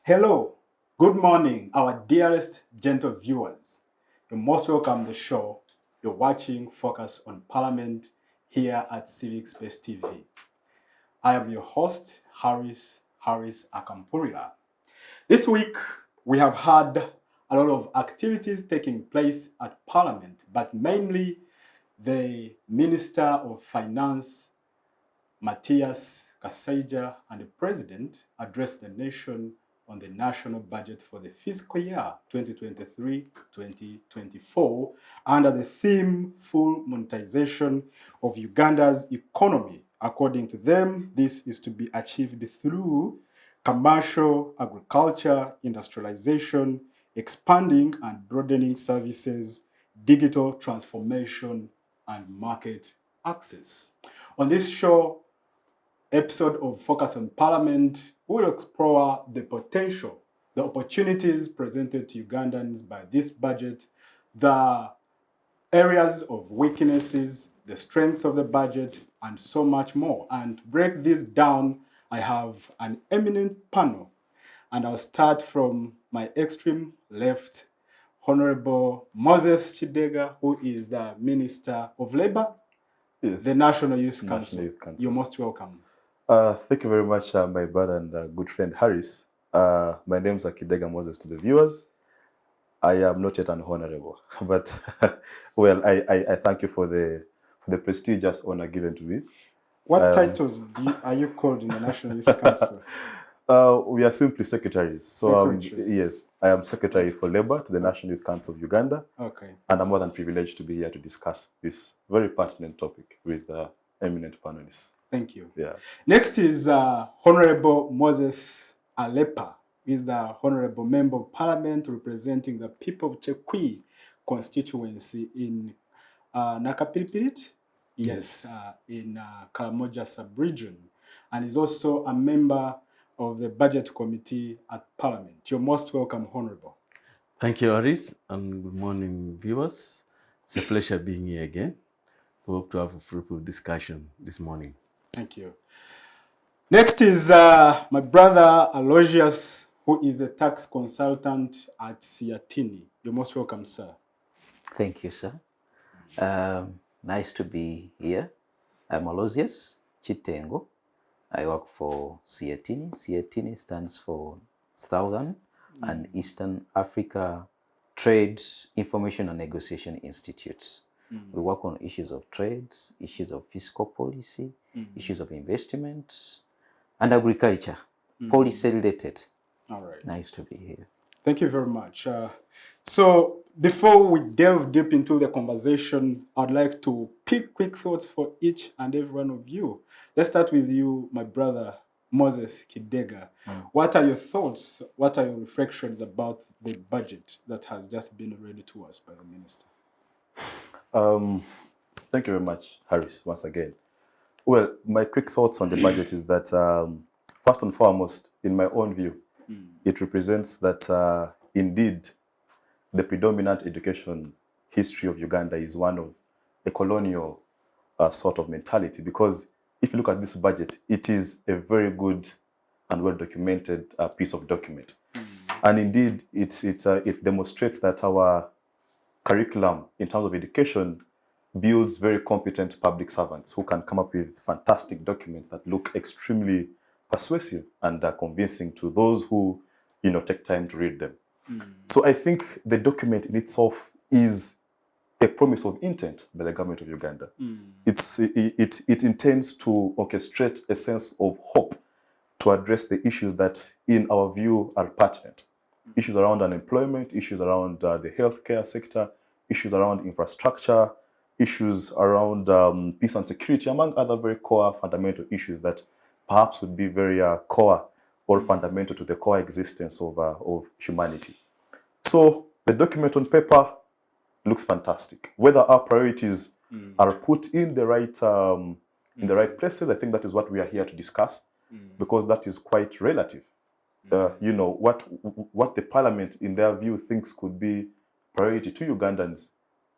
Hello, good morning, our dearest gentle viewers. You're most welcome to the show. You're watching Focus on Parliament here at Civic Space TV. I am your host, Harris Akampurila. This week, we have had a lot of activities taking place at Parliament, but mainly the Minister of Finance, Matthias Kasaija, and the President addressed the nation on the national budget for the fiscal year 2023-2024 under the theme Full Monetization of Uganda's Economy. According to them, this is to be achieved through commercial, agriculture, industrialization, expanding and broadening services, digital transformation, and market access. On this show, episode of Focus on Parliament, we will explore the potential, the opportunities presented to Ugandans by this budget, the areas of weaknesses, the strength of the budget, and so much more. And to break this down, I have an eminent panel, and I'll start from my extreme left, Honourable Moses Kidega, who is the Minister of Labour, Yes. the National Youth Council. National Youth Council. You're most welcome. Thank you very much, my brother and good friend Harris. My name is Kidega Moses to the viewers. I am not yet an honorable, but well, I thank you for the prestigious honor given to me. What titles are you called in the National Youth Council? We are simply secretaries. So Secretaries. yes, I am Secretary for Labour to the National Youth Council of Uganda. Okay. And I'm more than privileged to be here to discuss this very pertinent topic with eminent panelists. Thank you. Yeah. Next is Honourable Moses Aleper, who is the Honourable Member of Parliament representing the people of Chekwi constituency in Nakapiripirit? Yes, in Karamoja sub-region. And is also a member of the Budget Committee at Parliament. You're most welcome, Honourable. Thank you, Aris, and good morning, viewers. It's a pleasure being here again. We hope to have a fruitful discussion this morning. Thank you. Next is my brother Aloysius, who is a tax consultant at Siatini. You're most welcome, sir. Thank you, sir. Nice to be here. I'm Aloysius Chitengo. I work for Ciatini. Ciatini stands for Southern and Eastern Africa Trade Information and Negotiation Institutes. We work on issues of trade, issues of fiscal policy, issues of investment, and agriculture, policy related. All right. Nice to be here. Thank you very much. So before we delve deep into the conversation, I'd like to pick quick thoughts for each and every one of you. Let's start with you, my brother, Moses Kidega. What are your thoughts? What are your reflections about the budget that has just been read to us by the minister? Thank you very much, Harris, once again. Well, my quick thoughts on the budget is that, first and foremost, in my own view, it represents that indeed the predominant education history of Uganda is one of a colonial sort of mentality, because if you look at this budget, it is a very good and well-documented piece of document. And indeed, it demonstrates that our curriculum in terms of education builds very competent public servants who can come up with fantastic documents that look extremely persuasive and convincing to those who, take time to read them. So I think the document in itself is a promise of intent by the government of Uganda. It intends to orchestrate a sense of hope to address the issues that, in our view, are pertinent. Issues around unemployment, issues around the healthcare sector, issues around infrastructure, issues around peace and security, among other very core fundamental issues that perhaps would be very core or fundamental to the core existence of humanity. So the document on paper looks fantastic. Whether our priorities are put in the right places, I think that is what we are here to discuss, because that is quite relative. What the parliament, in their view, thinks could be priority to Ugandans,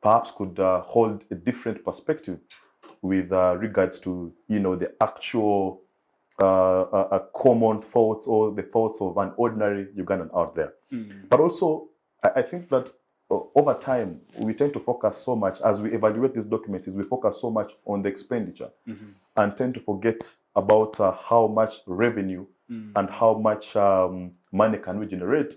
perhaps could hold a different perspective with regards to the actual common thoughts or the thoughts of an ordinary Ugandan out there. But also, I think that over time, we tend to focus so much, as we evaluate these documents, is we focus so much on the expenditure and tend to forget about how much revenue and how much money can we generate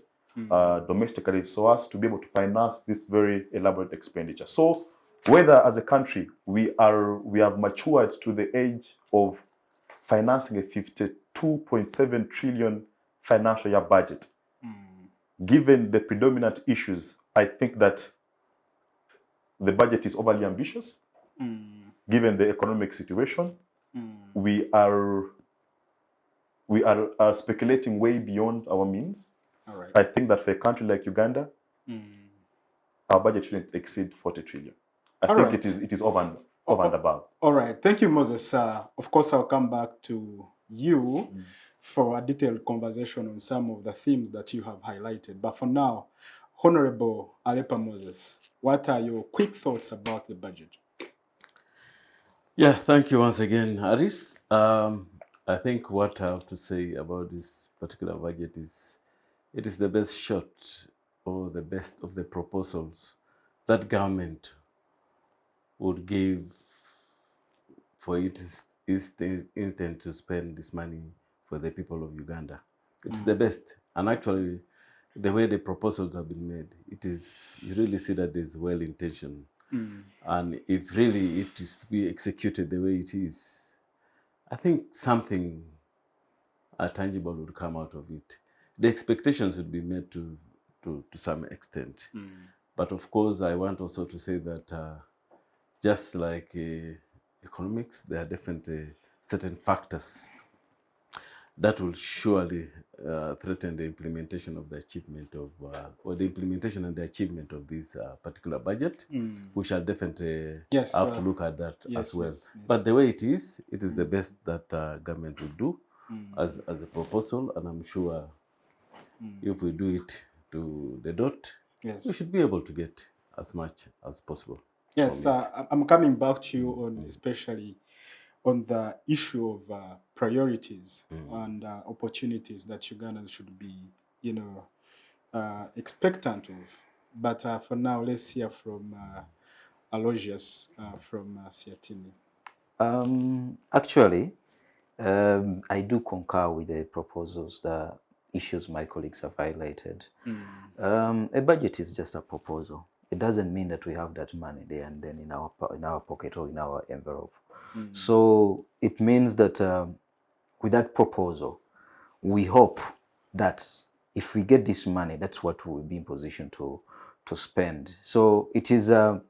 domestically so as to be able to finance this very elaborate expenditure. So whether as a country we have matured to the age of financing a 52.7 trillion financial year budget, given the predominant issues, I think that the budget is overly ambitious. Given the economic situation, we are speculating way beyond our means. All right. I think that for a country like Uganda, our budget shouldn't exceed 40 trillion. I think right. it is over and above. All right. Thank you, Moses. Of course, I'll come back to you for a detailed conversation on some of the themes that you have highlighted. But for now, Honourable Aleper Moses, what are your quick thoughts about the budget? Yeah, thank you once again, Harris. I think what I have to say about this particular budget is it is the best shot or the best of the proposals that government would give for its intent to spend this money for the people of Uganda. It's the best. And actually, the way the proposals have been made, you really see that there's well-intentioned. And if really it is to be executed the way it is, I think something tangible would come out of it. The expectations would be met to some extent. But of course, I want also to say that just like economics, there are definitely certain factors that will surely threaten the implementation of the achievement of, or the implementation and the achievement of this particular budget. We shall definitely have to look at that as well. But the way it is the best that government will do as a proposal, and I'm sure if we do it to the dot, we should be able to get as much as possible. Yes, I'm coming back to you on especially on the issue of priorities and opportunities that Ugandans should be, expectant of. But for now, let's hear from Aloysius from Ciatini. Actually, I do concur with the proposals, the issues my colleagues have highlighted. A budget is just a proposal. It doesn't mean that we have that money there and then in our pocket or in our envelope. So it means that with that proposal, we hope that if we get this money, that's what we'll be in position to spend. So it is a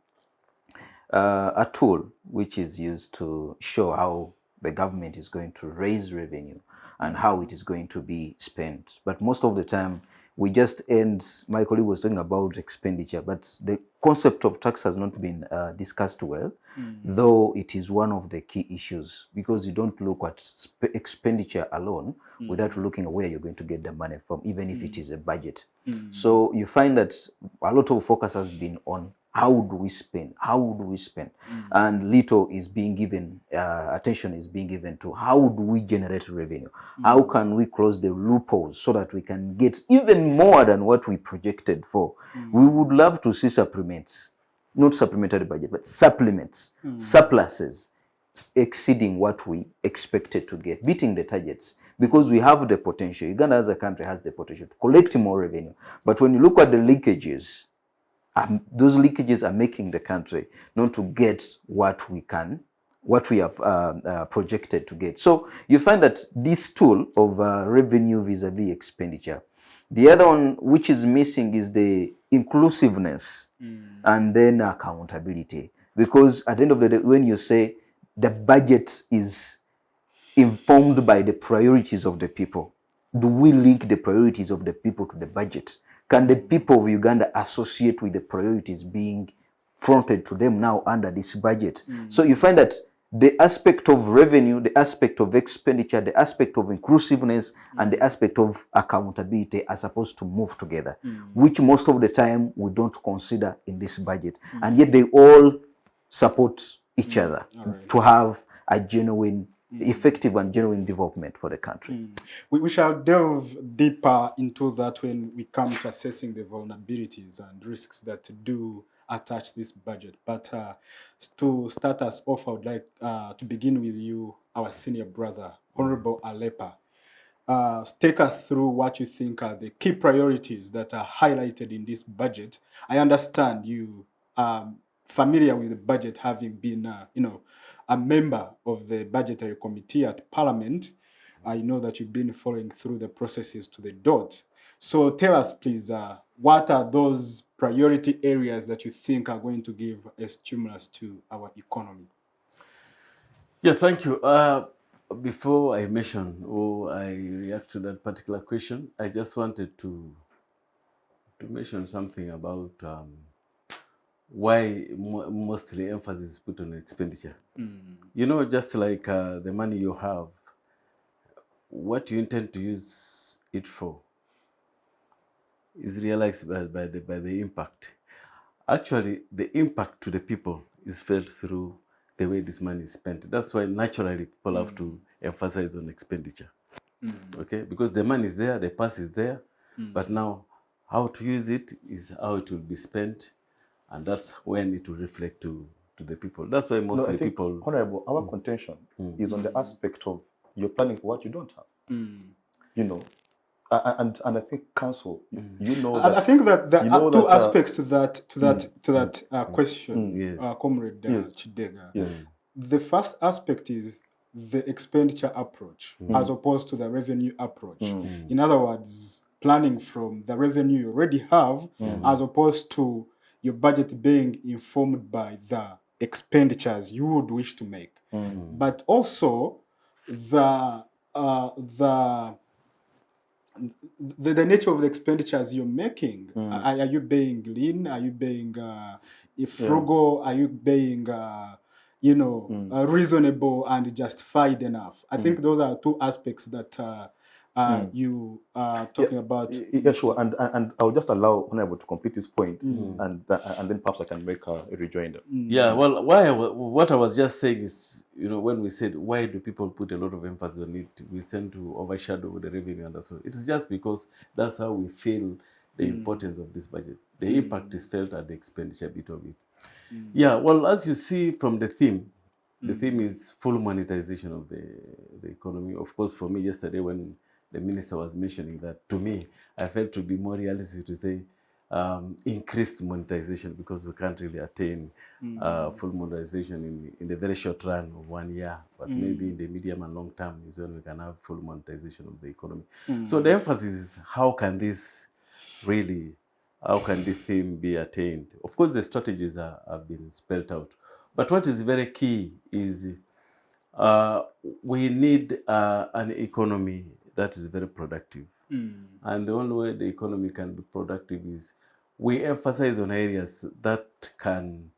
tool which is used to show how the government is going to raise revenue and how it is going to be spent. But most of the time, we just end, my colleague was talking about expenditure, but the concept of tax has not been discussed well, though it is one of the key issues, because you don't look at expenditure alone without looking at where you're going to get the money from, even if it is a budget. So you find that a lot of focus has been on how do we spend, and little is being given, attention is being given to how do we generate revenue, how can we close the loopholes so that we can get even more than what we projected for. We would love to see supplements, not supplementary budget, but supplements, surpluses exceeding what we expected to get, beating the targets, because we have the potential. Uganda as a country has the potential to collect more revenue. But when you look at the leakages, those leakages are making the country not to get what we have projected to get. So you find that this tool of revenue vis-a-vis expenditure, the other one which is missing is the inclusiveness and then accountability. Because at the end of the day, when you say the budget is informed by the priorities of the people, do we link the priorities of the people to the budget? Can the people of Uganda associate with the priorities being fronted to them now under this budget? So you find that the aspect of revenue, the aspect of expenditure, the aspect of inclusiveness, and the aspect of accountability are supposed to move together, which most of the time we don't consider in this budget. And yet they all support each other to have a genuine effective and genuine development for the country. We shall delve deeper into that when we come to assessing the vulnerabilities and risks that do attach this budget. But to start us off, I would like to begin with you, our senior brother, Honourable Aleper. Take us through what you think are the key priorities that are highlighted in this budget. I understand you familiar with the budget, having been, a member of the budgetary committee at Parliament. I know that you've been following through the processes to the dot. So tell us, please, what are those priority areas that you think are going to give a stimulus to our economy? Yeah, thank you. Before I mention or I react to that particular question, I just wanted to mention something about why mostly emphasis is put on expenditure. You know, just like the money you have, what you intend to use it for is realized by the impact. Actually, the impact to the people is felt through the way this money is spent. That's why naturally people have to emphasize on expenditure. Okay, because the money is there, the purse is there, but now how to use it is how it will be spent, and that's when it will reflect to the people. That's why No, mostly I think, people. Honorable, our contention is on the aspect of you're planning for what you don't have. You know, and I think council, you know that. I think that there you are know two that, aspects to that question, Yes. Comrade Yes. Kidega. Yes. The first aspect is the expenditure approach as opposed to the revenue approach. In other words, planning from the revenue you already have as opposed to your budget being informed by the expenditures you would wish to make. But also the nature of the expenditures you're making. Are you being lean? Are you being frugal? Are you being reasonable and justified enough? I think those are two aspects that you are talking about. Yeah, sure. And I'll just allow Honorable to complete his point, and then perhaps I can make a rejoinder. Yeah, well, what I was just saying is, when we said why do people put a lot of emphasis on it, we tend to overshadow the revenue and so. It's just because that's how we feel the importance of this budget. The impact is felt at the expenditure bit of it. Yeah, well, as you see from the theme is full monetization of the economy. Of course, for me yesterday when the minister was mentioning that, to me, I felt to be more realistic to say increased monetization, because we can't really attain full monetization in the very short run of 1 year, but maybe in the medium and long term is when we can have full monetization of the economy. So the emphasis is how can this theme be attained? Of course, the strategies have been spelled out, but what is very key is we need an economy that is very productive. And the only way the economy can be productive is we emphasize on areas that can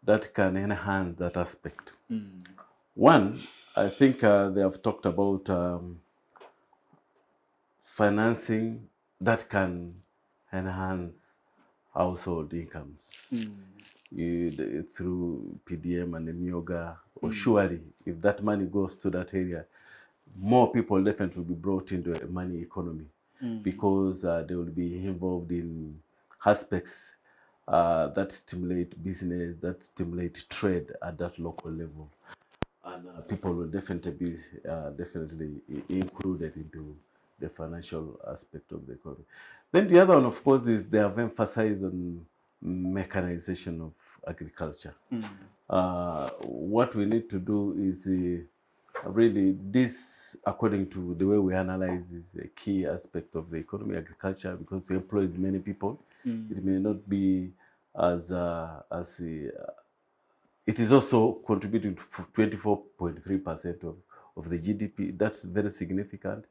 enhance that aspect. One, I think they have talked about financing that can enhance household incomes through PDM and the Myoga. Or surely, if that money goes to that area, more people definitely will be brought into a money economy, because they will be involved in aspects that stimulate business, that stimulate trade at that local level, and people will definitely be included into the financial aspect of the economy. Then the other one, of course, is they have emphasized on mechanization of agriculture. What we need to do is really, this, according to the way we analyze, is a key aspect of the economy, agriculture, because it employs many people. It may not be as it is also contributing to 24.3% of the GDP. That's very significant.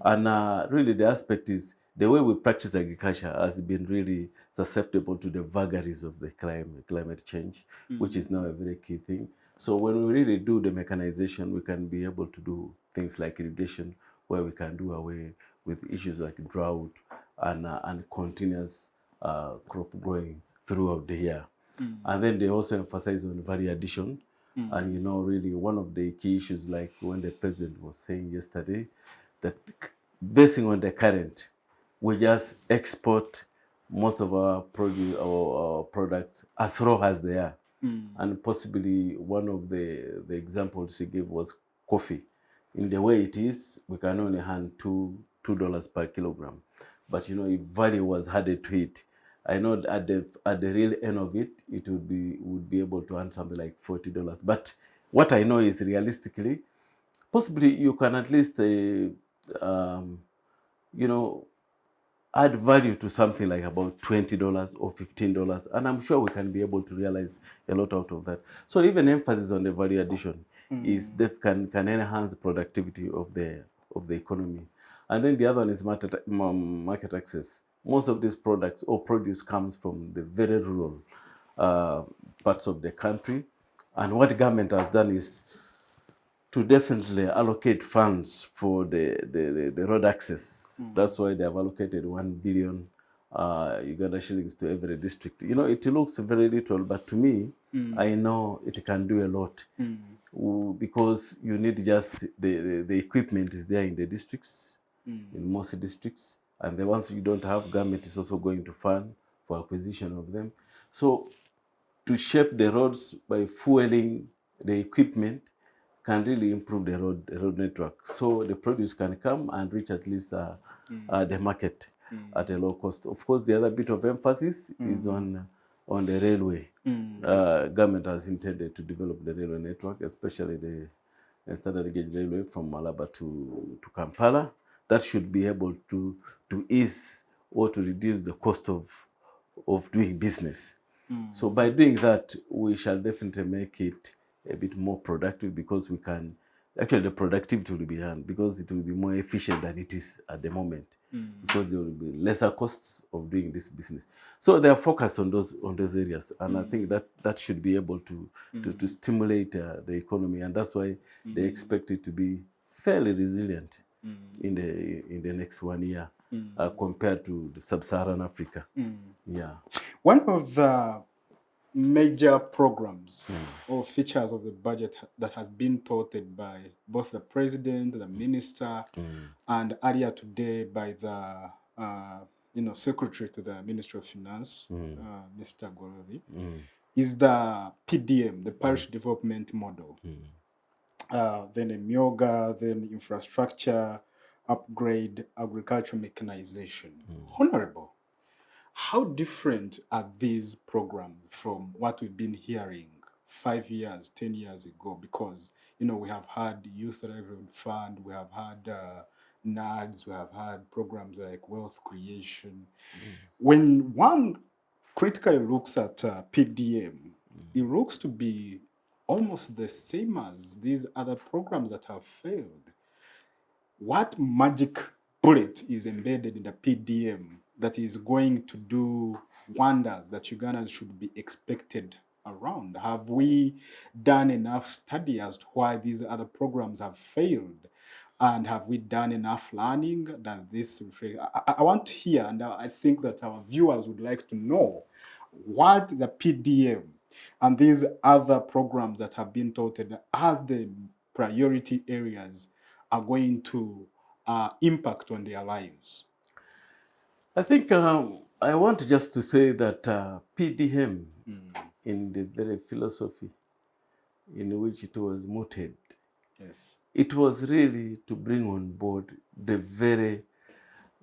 And really, the aspect is the way we practice agriculture has been really susceptible to the vagaries of the climate change, which is now a very key thing. So when we really do the mechanization, we can be able to do things like irrigation, where we can do away with issues like drought and continuous crop growing throughout the year. And then they also emphasize on value addition, And you know, really, one of the key issues, like when the president was saying yesterday, that basing on the current, we just export most of our produce or our products as raw as they are. And possibly one of the examples he gave was coffee. In the way it is, we can only hand $2 per kilogram. But you know, if value was added to it, I know at the real end of it, it would be able to earn something like $40. But what I know is realistically, possibly you can at least you know, add value to something like about $20 or $15, and I'm sure we can be able to realize a lot out of that. So even emphasis on the value addition is that can enhance the productivity of the economy. And then the other one is market access. Most of these products or produce comes from the very rural parts of the country, and what the government has done is to definitely allocate funds for the road access. That's why they have allocated 1 billion Uganda shillings to every district. You know, it looks very little, but to me, I know it can do a lot. Because you need just the equipment is there in the districts, in most districts, and the ones you don't have, government is also going to fund for acquisition of them. So to shape the roads by fueling the equipment can really improve the road network. So the produce can come and reach at least the market at a low cost. Of course, the other bit of emphasis is on the railway. Government has intended to develop the railway network, especially the standard gauge railway from Malaba to Kampala. That should be able to ease or to reduce the cost of doing business. So by doing that, we shall definitely make it a bit more productive, because we can actually, the productivity will be done because it will be more efficient than it is at the moment, because there will be lesser costs of doing this business. So they are focused on those areas, and I think that should be able to stimulate the economy, and that's why they expect it to be fairly resilient in the next 1 year compared to the sub-Saharan Africa. Yeah. One of the major programs or features of the budget that has been touted by both the president, the minister, and earlier today by the secretary to the Ministry of Finance, Mr. Gorobi, is the PDM, the Parish Development Model. Then a MIOGA, then infrastructure, upgrade, agricultural mechanization. Honorable, how different are these programs from what we've been hearing 5 years, 10 years ago? Because, we have had Youth Livelihood Fund, we have had NADS, we have had programs like wealth creation. When one critically looks at PDM, it looks to be almost the same as these other programs that have failed. What magic bullet is embedded in the PDM that is going to do wonders that Ugandans should be expected around? Have we done enough study as to why these other programs have failed? And have we done enough learning? Does this I want to hear, and I think that our viewers would like to know what the PDM and these other programs that have been touted as the priority areas are going to impact on their lives. I think I want just to say that PDM, in the very philosophy in which it was mooted, Yes, it was really to bring on board the very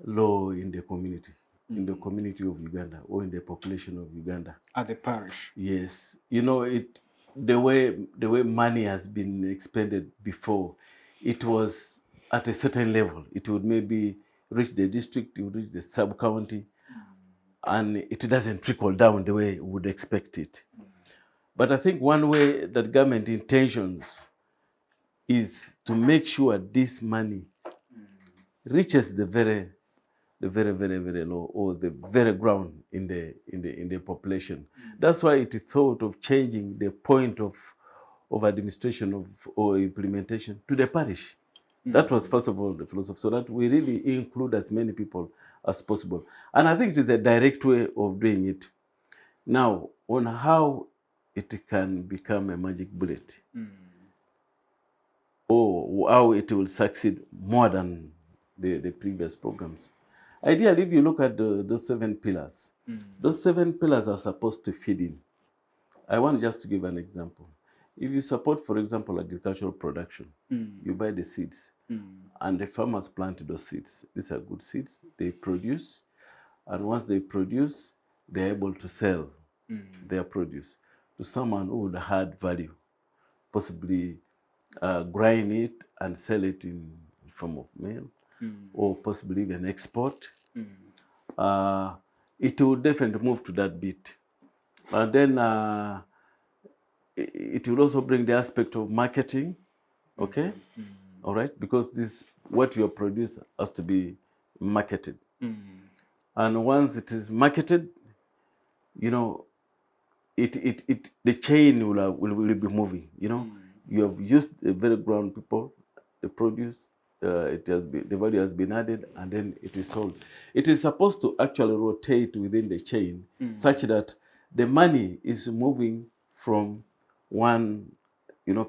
low in the community, in the community of Uganda, or in the population of Uganda. At the parish. Yes, the way money has been expended before, it was at a certain level. It would maybe reach the district, it would reach the sub-county, and it doesn't trickle down the way we would expect it. But I think one way that government intentions is to make sure this money reaches the very, very low, or the very ground in the population. That's why it is thought of changing the point of administration or implementation to the parish. That was first of all the philosophy, so that we really include as many people as possible. And I think it is a direct way of doing it. Now, on how it can become a magic bullet, or how it will succeed more than the previous programs. Ideally, if you look at those 7 pillars, those 7 pillars are supposed to feed in. I want just to give an example. If you support, for example, agricultural production, you buy the seeds, and the farmers plant those seeds. These are good seeds. They produce, and once they produce, they're able to sell their produce to someone who would add value, possibly grind it and sell it in form of meal, or possibly even export. It will definitely move to that bit. And then it will also bring the aspect of marketing, okay? All right, because this what you produce has to be marketed. And once it is marketed, you know, the chain will be moving. You know, you have used the very ground people, the produce, it has been, the value has been added, and then it is sold. It is supposed to actually rotate within the chain, such that the money is moving from one,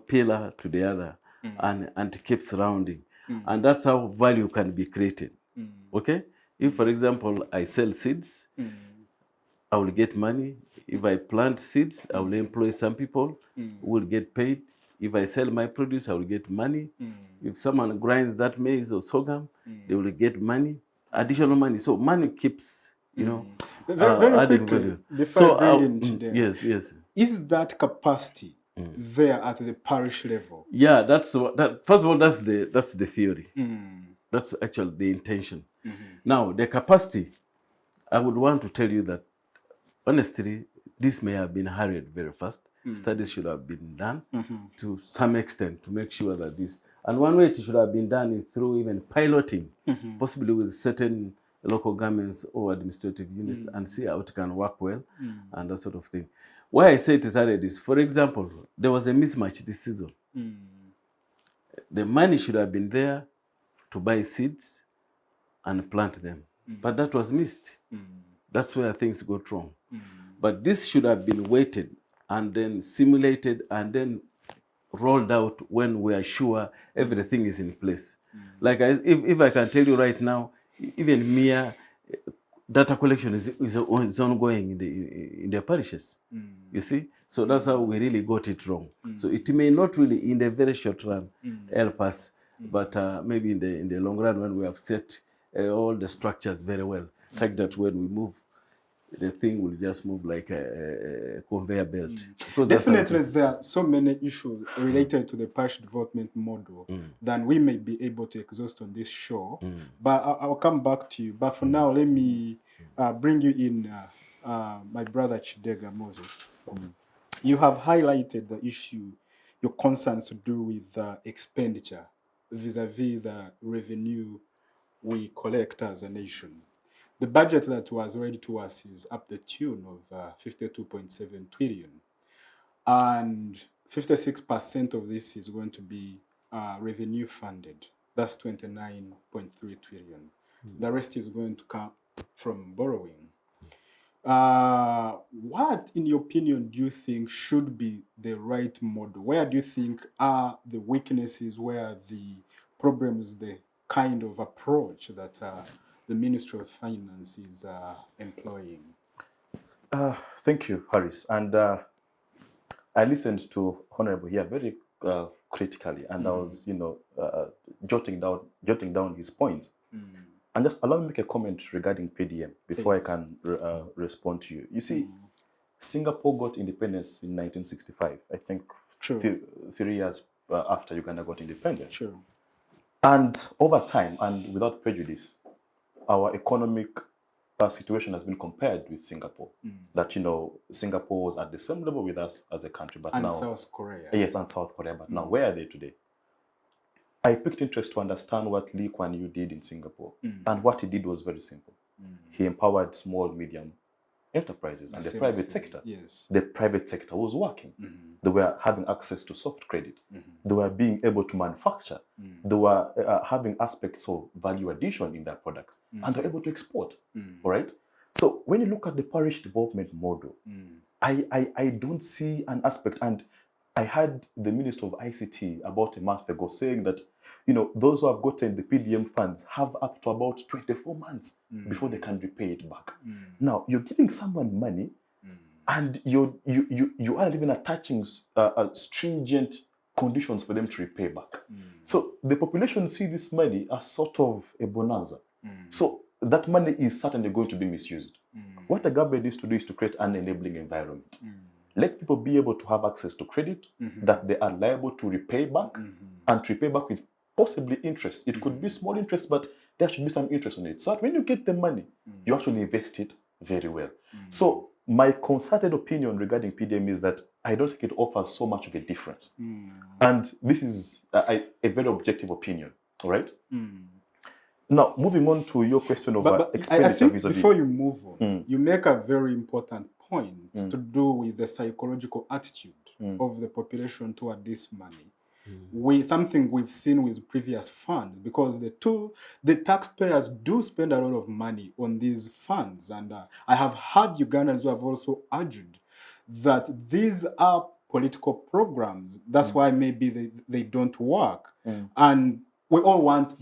pillar to the other, and keeps rounding, and that's how value can be created. Okay, if for example I sell seeds, I will get money. If I plant seeds, I will employ some people who will get paid. If I sell my produce, I will get money. If someone grinds that maize or sorghum, they will get money, additional money. So money keeps, Very adding quickly, value. before So I bring in Kidega, yes. is that capacity there at the parish level? Yeah, that's what. First of all, that's the theory. That's actually the intention. Now, the capacity, I would want to tell you that honestly, this may have been hurried very fast. Studies should have been done to some extent to make sure that this, and one way it should have been done is through even piloting, possibly with certain local governments or administrative units, and see how it can work well and that sort of thing. Why I say it is hurried is, for example, there was a mismatch this season. The money should have been there to buy seeds and plant them, but that was missed. That's where things got wrong. But this should have been weighted and then simulated and then rolled out when we are sure everything is in place. Like if I can tell you right now, even mere data collection is ongoing in the parishes. You see, so that's how we really got it wrong. So it may not really, in the very short run, help us, but maybe in the long run, when we have set all the structures very well, such that when we move, the thing will just move like a conveyor belt. Because Definitely, there are so many issues related to the parish development model that we may be able to exhaust on this show. But I'll come back to you. But for now, let me bring you in, my brother Kidega Moses. You have highlighted the issue, your concerns to do with expenditure vis-a-vis the revenue we collect as a nation. The budget that was read to us is up the tune of 52.7 trillion. And 56% of this is going to be revenue funded. That's 29.3 trillion. The rest is going to come from borrowing. What, in your opinion, do you think should be the right model? Where do you think are the weaknesses, where are the problems, the kind of approach that the Ministry of Finance is employing? Thank you, Harris. And I listened to Honourable here very critically, and I was, jotting down his points. And just allow me to make a comment regarding PDM before I can respond to you. You see, Singapore got independence in 1965, I think 3 years after Uganda got independence. Sure. And over time, and without prejudice, our economic situation has been compared with Singapore. That, Singapore was at the same level with us as a country, but and now South Korea. Yes, and South Korea, but now where are they today? I picked interest to understand what Lee Kuan Yew did in Singapore, and what he did was very simple. He empowered small, medium enterprises and the private sector. Yes. The private sector was working. They were having access to soft credit. They were being able to manufacture. They were having aspects of value addition in their products, and they're able to export. All right. So when you look at the parish development model, I don't see an aspect. And I heard the Minister of ICT about a month ago saying that, those who have gotten the PDM funds have up to about 24 months before they can repay it back. Now, you're giving someone money and you aren't even attaching stringent conditions for them to repay back. So the population see this money as sort of a bonanza. So that money is certainly going to be misused. What the government needs to do is to create an enabling environment. Let people be able to have access to credit that they are liable to repay back and to repay back with possibly interest. It could be small interest, but there should be some interest on it. So that when you get the money, you actually invest it very well. So my concerted opinion regarding PDM is that I don't think it offers so much of a difference. And this is a very objective opinion, all right? Now, moving on to your question of But expenditure I think vis-a-vis. before you move on, you make a very important point to do with the psychological attitude of the population toward this money. Something we've seen with previous funds, because the taxpayers do spend a lot of money on these funds, and I have heard Ugandans who have also argued that these are political programs. That's why maybe they don't work, and we all want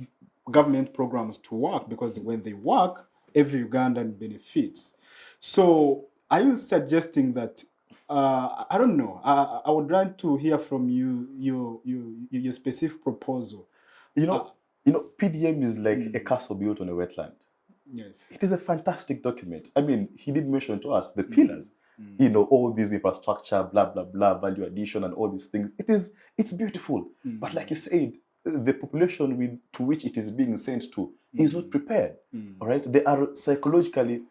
government programs to work, because when they work, every Ugandan benefits. So are you suggesting that, I don't know, I would like to hear from you your specific proposal. PDM is like a castle built on a wetland. Yes. It is a fantastic document. I mean, he did mention to us the pillars, all these infrastructure, blah, blah, blah, value addition and all these things. It's beautiful. But like you said, the population to which it is being sent to is not prepared. All right, they are psychologically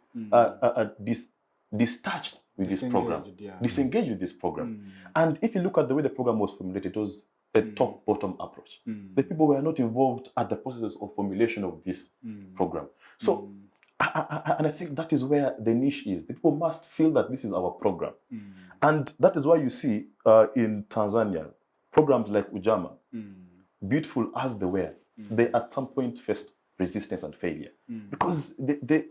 detached with this program, disengaged with this program. And if you look at the way the program was formulated, it was a top-bottom approach. The people were not involved at the process of formulation of this program. So, and I think that is where the niche is. The people must feel that this is our program. And that is why you see in Tanzania, programs like Ujama, beautiful as they were, they at some point faced resistance and failure. Because the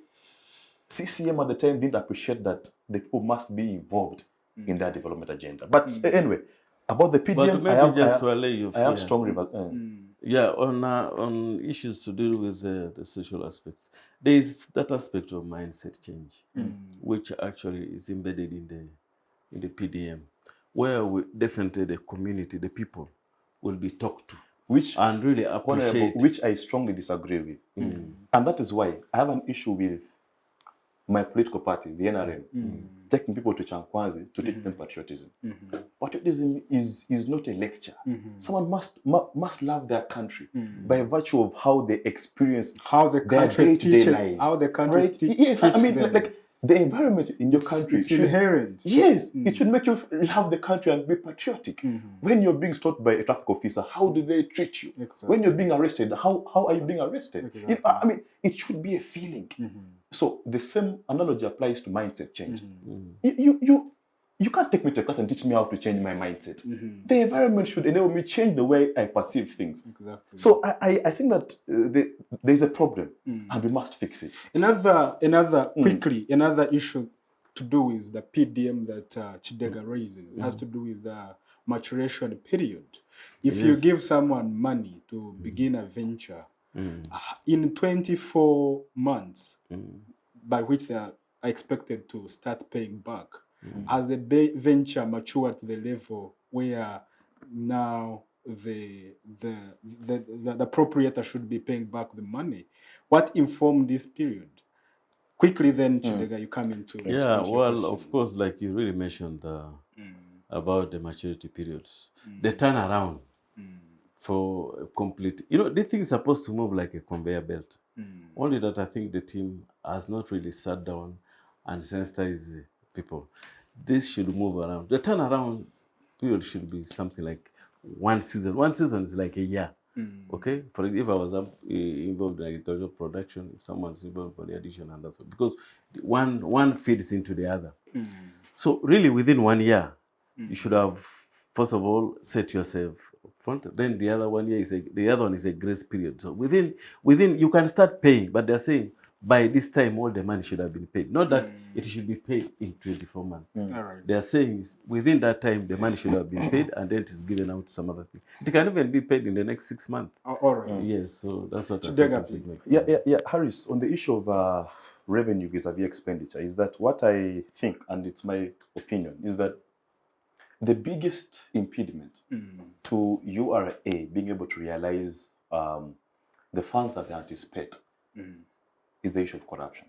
CCM at the time didn't appreciate that the people must be involved in their development agenda. But anyway, about the PDM, I have strong on issues to do with the social aspects. There is that aspect of mindset change, which actually is embedded in the PDM, where definitely the community, the people, will be talked to, and really appreciate. Which I strongly disagree with. And that is why I have an issue with my political party, the NRM, taking people to Chankwanzi to teach them patriotism. Patriotism is not a lecture. Someone must love their country by virtue of how they experience their day-to-day lives. How the country yes, I mean, like the environment in your country. It's inherent. Yes, it should make you love the country and be patriotic. When you're being stopped by a traffic officer, how do they treat you? Exactly. When you're being arrested, how are you being arrested? Exactly. I mean, it should be a feeling. So the same analogy applies to mindset change. You can't take me to a class and teach me how to change my mindset. The environment should enable me to change the way I perceive things. Exactly. So I think that there's a problem and we must fix it. Another issue to do with the PDM that Kidega raises has to do with the maturation period. If you give someone money to begin a venture, in 24 months, by which they are expected to start paying back, as the venture matured to the level where now the proprietor should be paying back the money, what informed this period? Quickly then, Kidega, you come into of course, like you really mentioned about the maturity periods, the turnaround for complete, the thing is supposed to move like a conveyor belt. Only that I think the team has not really sat down and sensitized people. This should move around. The turnaround period should be something like one season. One season is like a year. Okay? For if I was involved in agricultural production, if someone's involved for the addition and that's all. Because one feeds into the other. So really within 1 year, you should have, first of all, set yourself front. Then the other 1 year the other one is a grace period. So within you can start paying, but they're saying by this time all the money should have been paid. Not that it should be paid in 24 months. All right. They are saying is within that time the money should have been paid and then it is given out to some other thing. It can even be paid in the next 6 months. All right. Yes, so that's what I Kidega, think. Yeah, Harris, on the issue of revenue vis-a-vis expenditure, is that what I think, and it's my opinion, is that the biggest impediment to URA being able to realize the funds that they anticipate is the issue of corruption.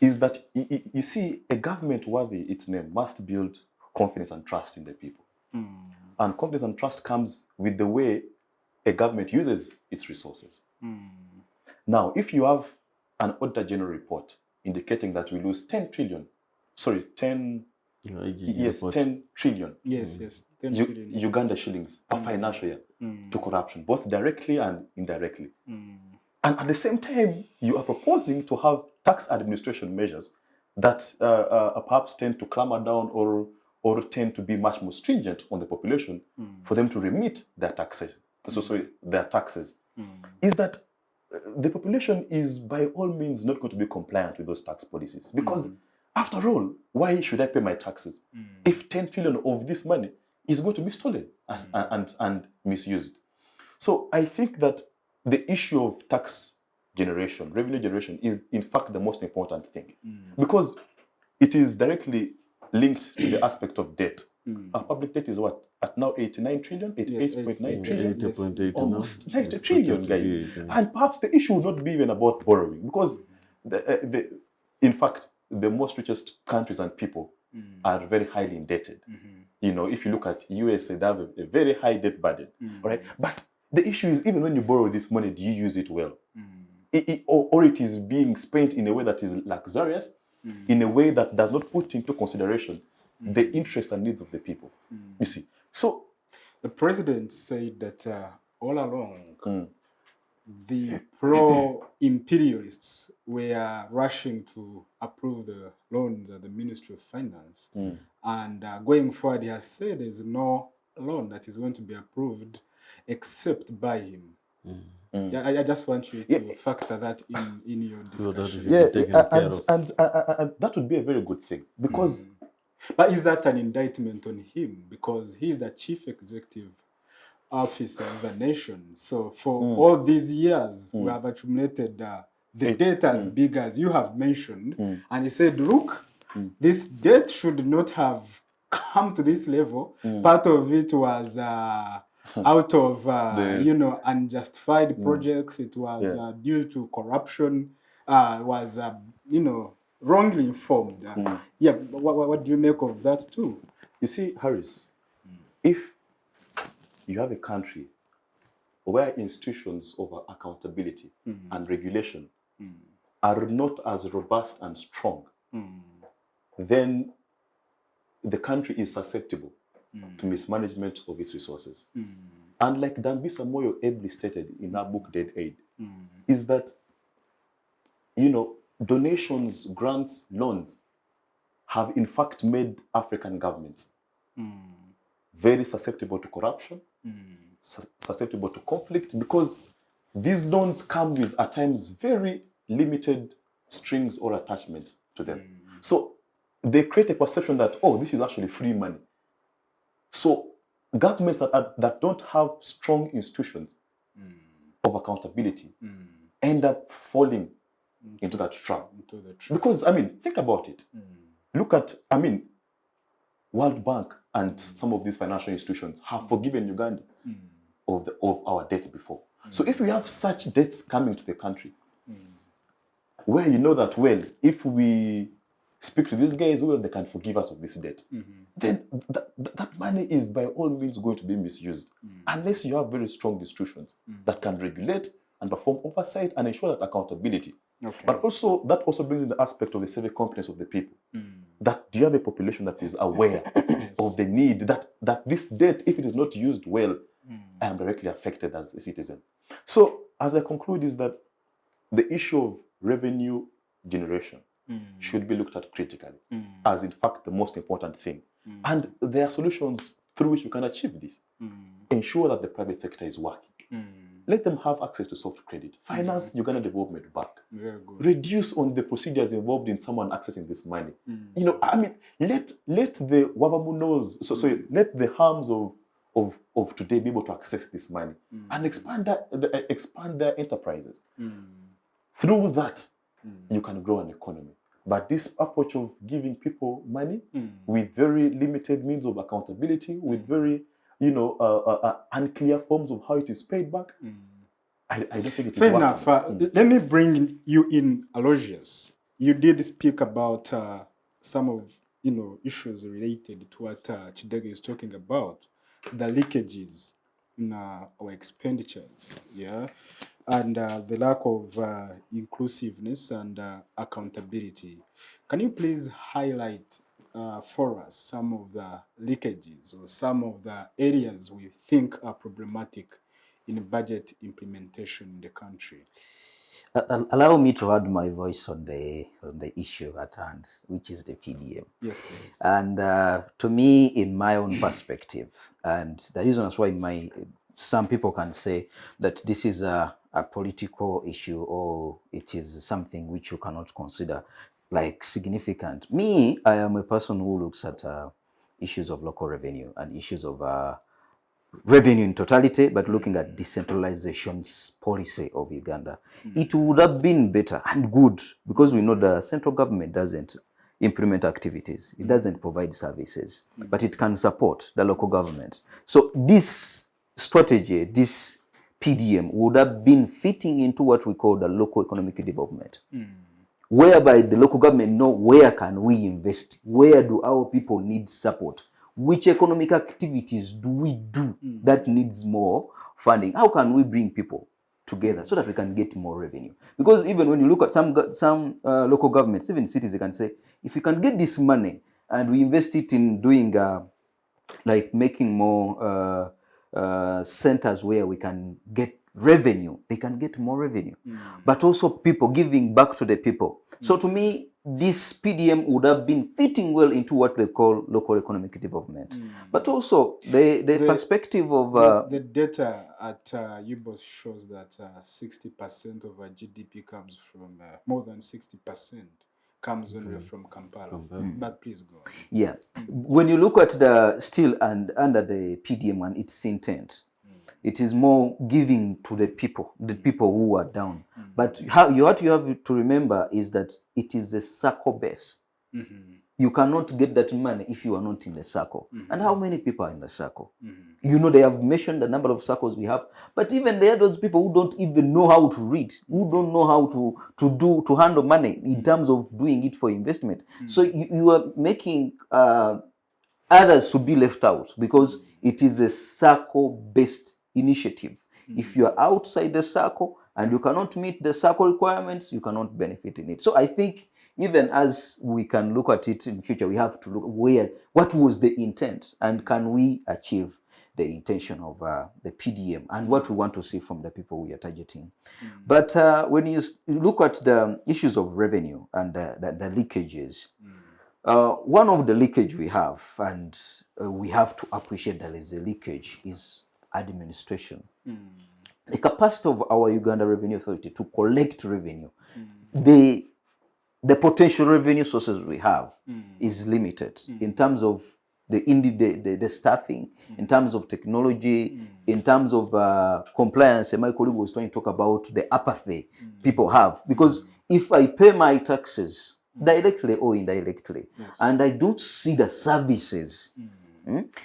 Is that, you see, a government worthy its name must build confidence and trust in the people. And confidence and trust comes with the way a government uses its resources. Now, if you have an Auditor General report indicating that we lose 10 trillion, 10 trillion Yes, 10 trillion. Uganda shillings per financial year to corruption, both directly and indirectly. And at the same time, you are proposing to have tax administration measures that perhaps tend to clamor down or tend to be much more stringent on the population for them to remit their taxes. Their taxes. Is that the population is by all means not going to be compliant with those tax policies, because after all, why should I pay my taxes if 10 trillion of this money is going to be stolen and misused? So I think that the issue of tax generation, revenue generation, is in fact the most important thing, because it is directly linked to the aspect of debt. Our public debt is what? At now 89 trillion, 88.9 trillion, 80.8 almost 90 trillion, guys. And perhaps the issue would not be even about borrowing, because in fact, the most richest countries and people are very highly indebted. You know, if you look at USA, they have a very high debt burden, right? But the issue is, even when you borrow this money, do you use it well? Or it is being spent in a way that is luxurious, in a way that does not put into consideration the interests and needs of the people. You see, so the president said that all along the pro-imperialists were rushing to approve the loans at the Ministry of Finance, and going forward, he has said there's no loan that is going to be approved except by him. I just want you to factor that in your discussion. And that would be a very good thing, because but is that an indictment on him? Because he's the chief executive officer of the nation. So for all these years, we have accumulated the debt as big as you have mentioned. And he said, look, this debt should not have come to this level. Part of it was out of, unjustified projects. It was due to corruption, was, wrongly informed. What do you make of that too? You see, Harris, if you have a country where institutions of accountability and regulation are not as robust and strong, then the country is susceptible to mismanagement of its resources. And like Dambisa Moyo ably stated in her book Dead Aid, is that, donations, grants, loans have in fact made African governments very susceptible to corruption, susceptible to conflict, because these loans come with, at times, very limited strings or attachments to them. So they create a perception that, oh, this is actually free money. So governments that don't have strong institutions of accountability end up falling into that trap. Because, think about it. Look at, World Bank and some of these financial institutions have forgiven Uganda of our debt before. So if we have such debts coming to the country, where you know that, well, if we speak to these guys, well, they can forgive us of this debt, then that money is by all means going to be misused, unless you have very strong institutions that can regulate and perform oversight and ensure that accountability. But also, that also brings in the aspect of the civic competence of the people. That do you have a population that is aware of the need that this debt, if it is not used well, I am directly affected as a citizen. So, as I conclude, is that the issue of revenue generation should be looked at critically as, in fact, the most important thing. And there are solutions through which we can achieve this. Ensure that the private sector is working. Let them have access to soft credit. Finance Uganda Development Bank. Very good. Reduce on the procedures involved in someone accessing this money. You know, I mean, let the wavamunos, so let the harms of today be able to access this money and expand their enterprises. Through that, you can grow an economy. But this approach of giving people money with very limited means of accountability, with very, unclear forms of how it is paid back, I don't think it is Fair working. enough. Let me bring you in, Aloysius. You did speak about some of issues related to what Kidega is talking about, the leakages in our expenditures, yeah, and the lack of inclusiveness and accountability. Can you please highlight for us some of the leakages or some of the areas we think are problematic in budget implementation in the country? Allow me to add my voice on the issue at hand, which is the PDM. Yes, please. And to me, in my own perspective, and the reason is why some people can say that this is a political issue or it is something which you cannot consider like significant. Me, I am a person who looks at issues of local revenue and issues of revenue in totality, but looking at decentralization policy of Uganda. It would have been better and good because we know the central government doesn't implement activities. It doesn't provide services, but it can support the local governments. So this strategy, this PDM would have been fitting into what we call the local economic development, whereby the local government know where can we invest, where do our people need support, which economic activities do we do that needs more funding? How can we bring people together so that we can get more revenue? Because even when you look at some local governments, even cities, they can say, if we can get this money and we invest it in doing like making more centers where we can get revenue, they can get more revenue. But also people giving back to the people. So to me, this PDM would have been fitting well into what they call local economic development. But also the perspective of... the data at UBOS shows that 60% of our GDP comes from, more than 60% comes only from Kampala. But please go on. Yeah. When you look at the still and under the PDM and its intent, it is more giving to the people who are down. But what you have to remember is that it is a circle base. You cannot get that money if you are not in the circle. And how many people are in the circle? You know, they have mentioned the number of circles we have, but even there are those people who don't even know how to read, who don't know how to handle money in terms of doing it for investment. So you are making others to be left out because it is a circle-based initiative. If you are outside the circle and you cannot meet the circle requirements, you cannot benefit in it. So I think even as we can look at it in the future, we have to look what was the intent and can we achieve the intention of the PDM and what we want to see from the people we are targeting. But when you look at the issues of revenue and the leakages, one of the leakage we have, and we have to appreciate that is a leakage, is administration. The capacity of our Uganda Revenue Authority to collect revenue, the potential revenue sources we have is limited in terms of the staffing, in terms of technology, in terms of compliance. My colleague was trying to talk about the apathy people have. Because if I pay my taxes directly or indirectly, and I don't see the services,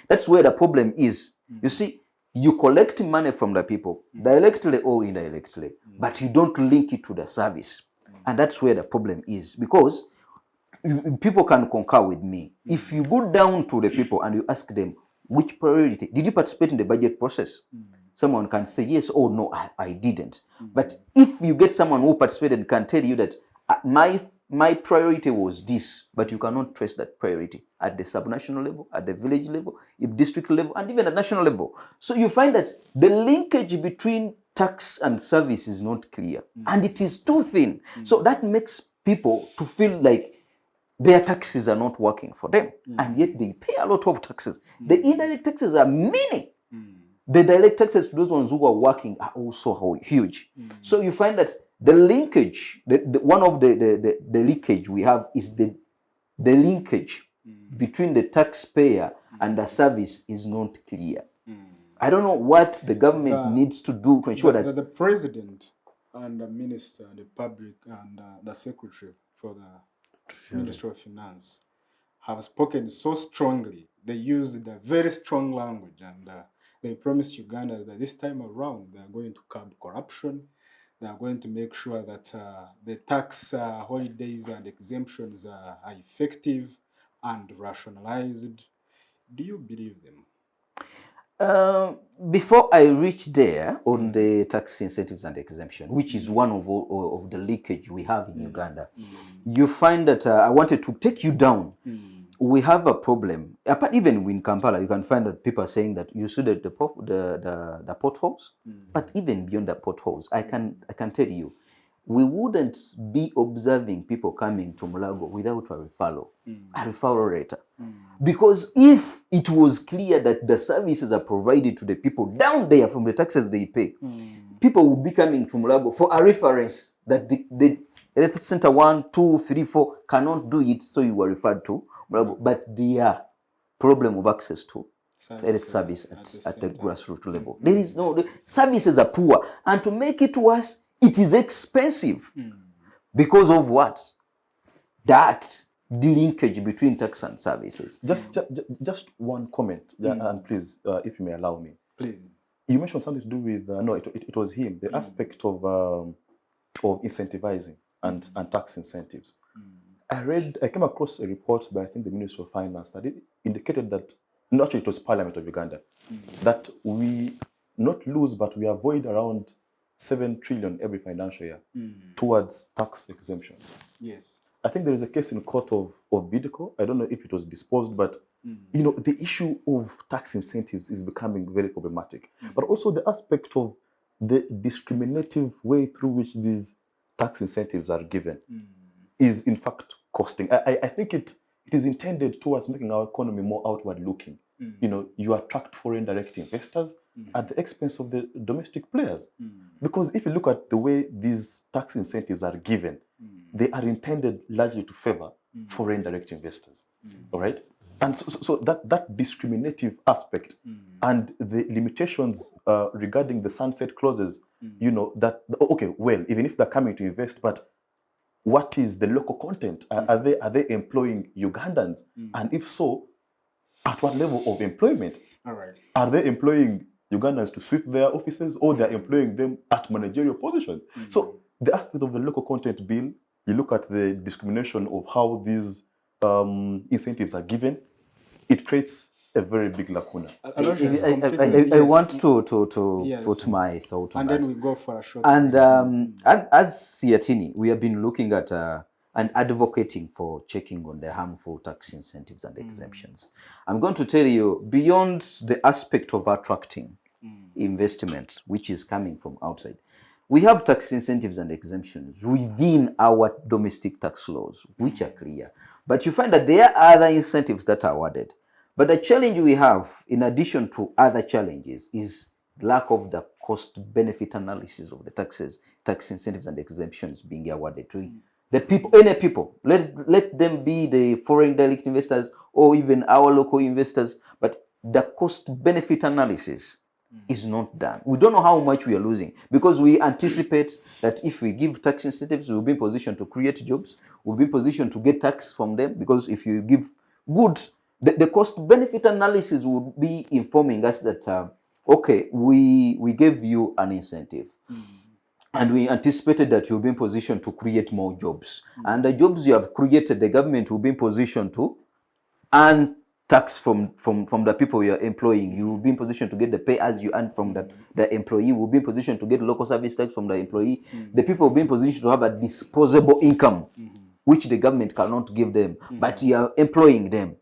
that's where the problem is. You see, you collect money from the people, directly or indirectly, but you don't link it to the service. And that's where the problem is, because people can concur with me. If you go down to the people and you ask them, which priority, did you participate in the budget process? Someone can say yes or no, I didn't. But if you get someone who participated and can tell you that my priority was this, but you cannot trace that priority at the subnational level, at the village level, district level, and even at national level. So you find that the linkage between tax and service is not clear, and it is too thin. So that makes people to feel like their taxes are not working for them, and yet they pay a lot of taxes. The indirect taxes are many. the direct taxes to those ones who are working are also huge. So you find that the linkage, one of the leakage we have is the linkage between the taxpayer and the service is not clear. I don't know what the government needs to do to ensure that the president and the minister, the public, and the secretary for the Ministry of Finance have spoken so strongly. They used a very strong language, and they promised Uganda that this time around they are going to curb corruption. They are going to make sure that the tax holidays and exemptions are effective and rationalized. Do you believe them? Before I reach there on the tax incentives and exemption, which is one of the leakage we have in Uganda, you find that I wanted to take you down. We have a problem. Apart, even in Kampala, you can find that people are saying that you see the potholes, but even beyond the potholes, I can tell you, we wouldn't be observing people coming to Mulago without a referral letter. Because if it was clear that the services are provided to the people down there from the taxes they pay, people would be coming to Mulago for a reference that the Health Center 1, 2, 3, 4 cannot do it, so you were referred to Mulago. But their problem of access to health service at the grassroots level. There is no, the services are poor. And to make it worse, it is expensive. Because of what? That the linkage between tax and services. Just one comment, and please, if you may allow me. Please. You mentioned something to do with, no, it was him, the aspect of incentivizing and tax incentives. I came across a report by, I think, the Ministry of Finance that it indicated that, no, actually it was Parliament of Uganda, that we not lose, but we avoid around 7 trillion every financial year towards tax exemptions. Yes. I think there is a case in court of Bidco. I don't know if it was disposed, but you know, the issue of tax incentives is becoming very problematic. But also the aspect of the discriminative way through which these tax incentives are given is in fact costing. I think it is intended towards making our economy more outward looking. You know, you attract foreign direct investors at the expense of the domestic players. Because if you look at the way these tax incentives are given, they are intended largely to favor foreign direct investors. All right? And so that discriminative aspect and the limitations regarding the sunset clauses, you know, that, okay, well, even if they're coming to invest, but what is the local content? Are they employing Ugandans? And if so, at what level of employment? All right. Are they employing Ugandans to sweep their offices, or they're employing them at managerial positions? So the aspect of the local content bill, you look at the discrimination of how these incentives are given, it creates a very big lacuna. I want to put my thought on and that. then we go for a short And as Ciatini, we have been looking at and advocating for checking on the harmful tax incentives and exemptions. I'm going to tell you, beyond the aspect of attracting investments, which is coming from outside, we have tax incentives and exemptions within our domestic tax laws, which are clear. But you find that there are other incentives that are awarded. But the challenge we have, in addition to other challenges, is lack of the cost-benefit analysis of the tax incentives and exemptions being awarded to the people, any people. Let them be the foreign direct investors or even our local investors, but the cost-benefit analysis is not done. We don't know how much we are losing, because we anticipate that if we give tax incentives, we'll be in position to create jobs, we'll be in position to get tax from them, because if you give good, the cost-benefit analysis will be informing us that, okay, we gave you an incentive, and we anticipated that you'll be in position to create more jobs. And the jobs you have created, the government will be in position to earn tax from the people you're employing. You will be in position to get the pay as you earn from the employee. Will be in position to get local service tax from the employee. The people will be in position to have a disposable income, which the government cannot give them, but you are employing them.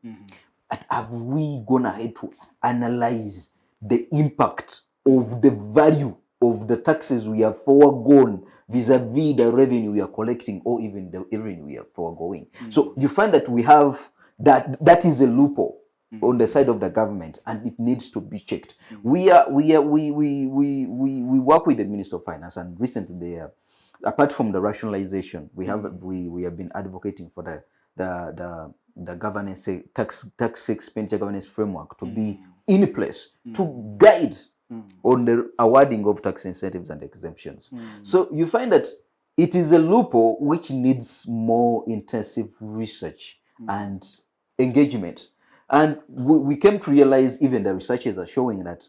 But have we gone ahead to analyze the impact of the value of the taxes we have foregone vis-a-vis the revenue we are collecting, or even the revenue we are foregoing? So you find that we have that is a loophole on the side of the government, and it needs to be checked. We work with the Minister of Finance, and recently they apart from the rationalization, we have been advocating for the governance tax expenditure governance framework to be in place to guide on the awarding of tax incentives and exemptions. So you find that it is a loophole which needs more intensive research and engagement. And we came to realize, even the researchers are showing, that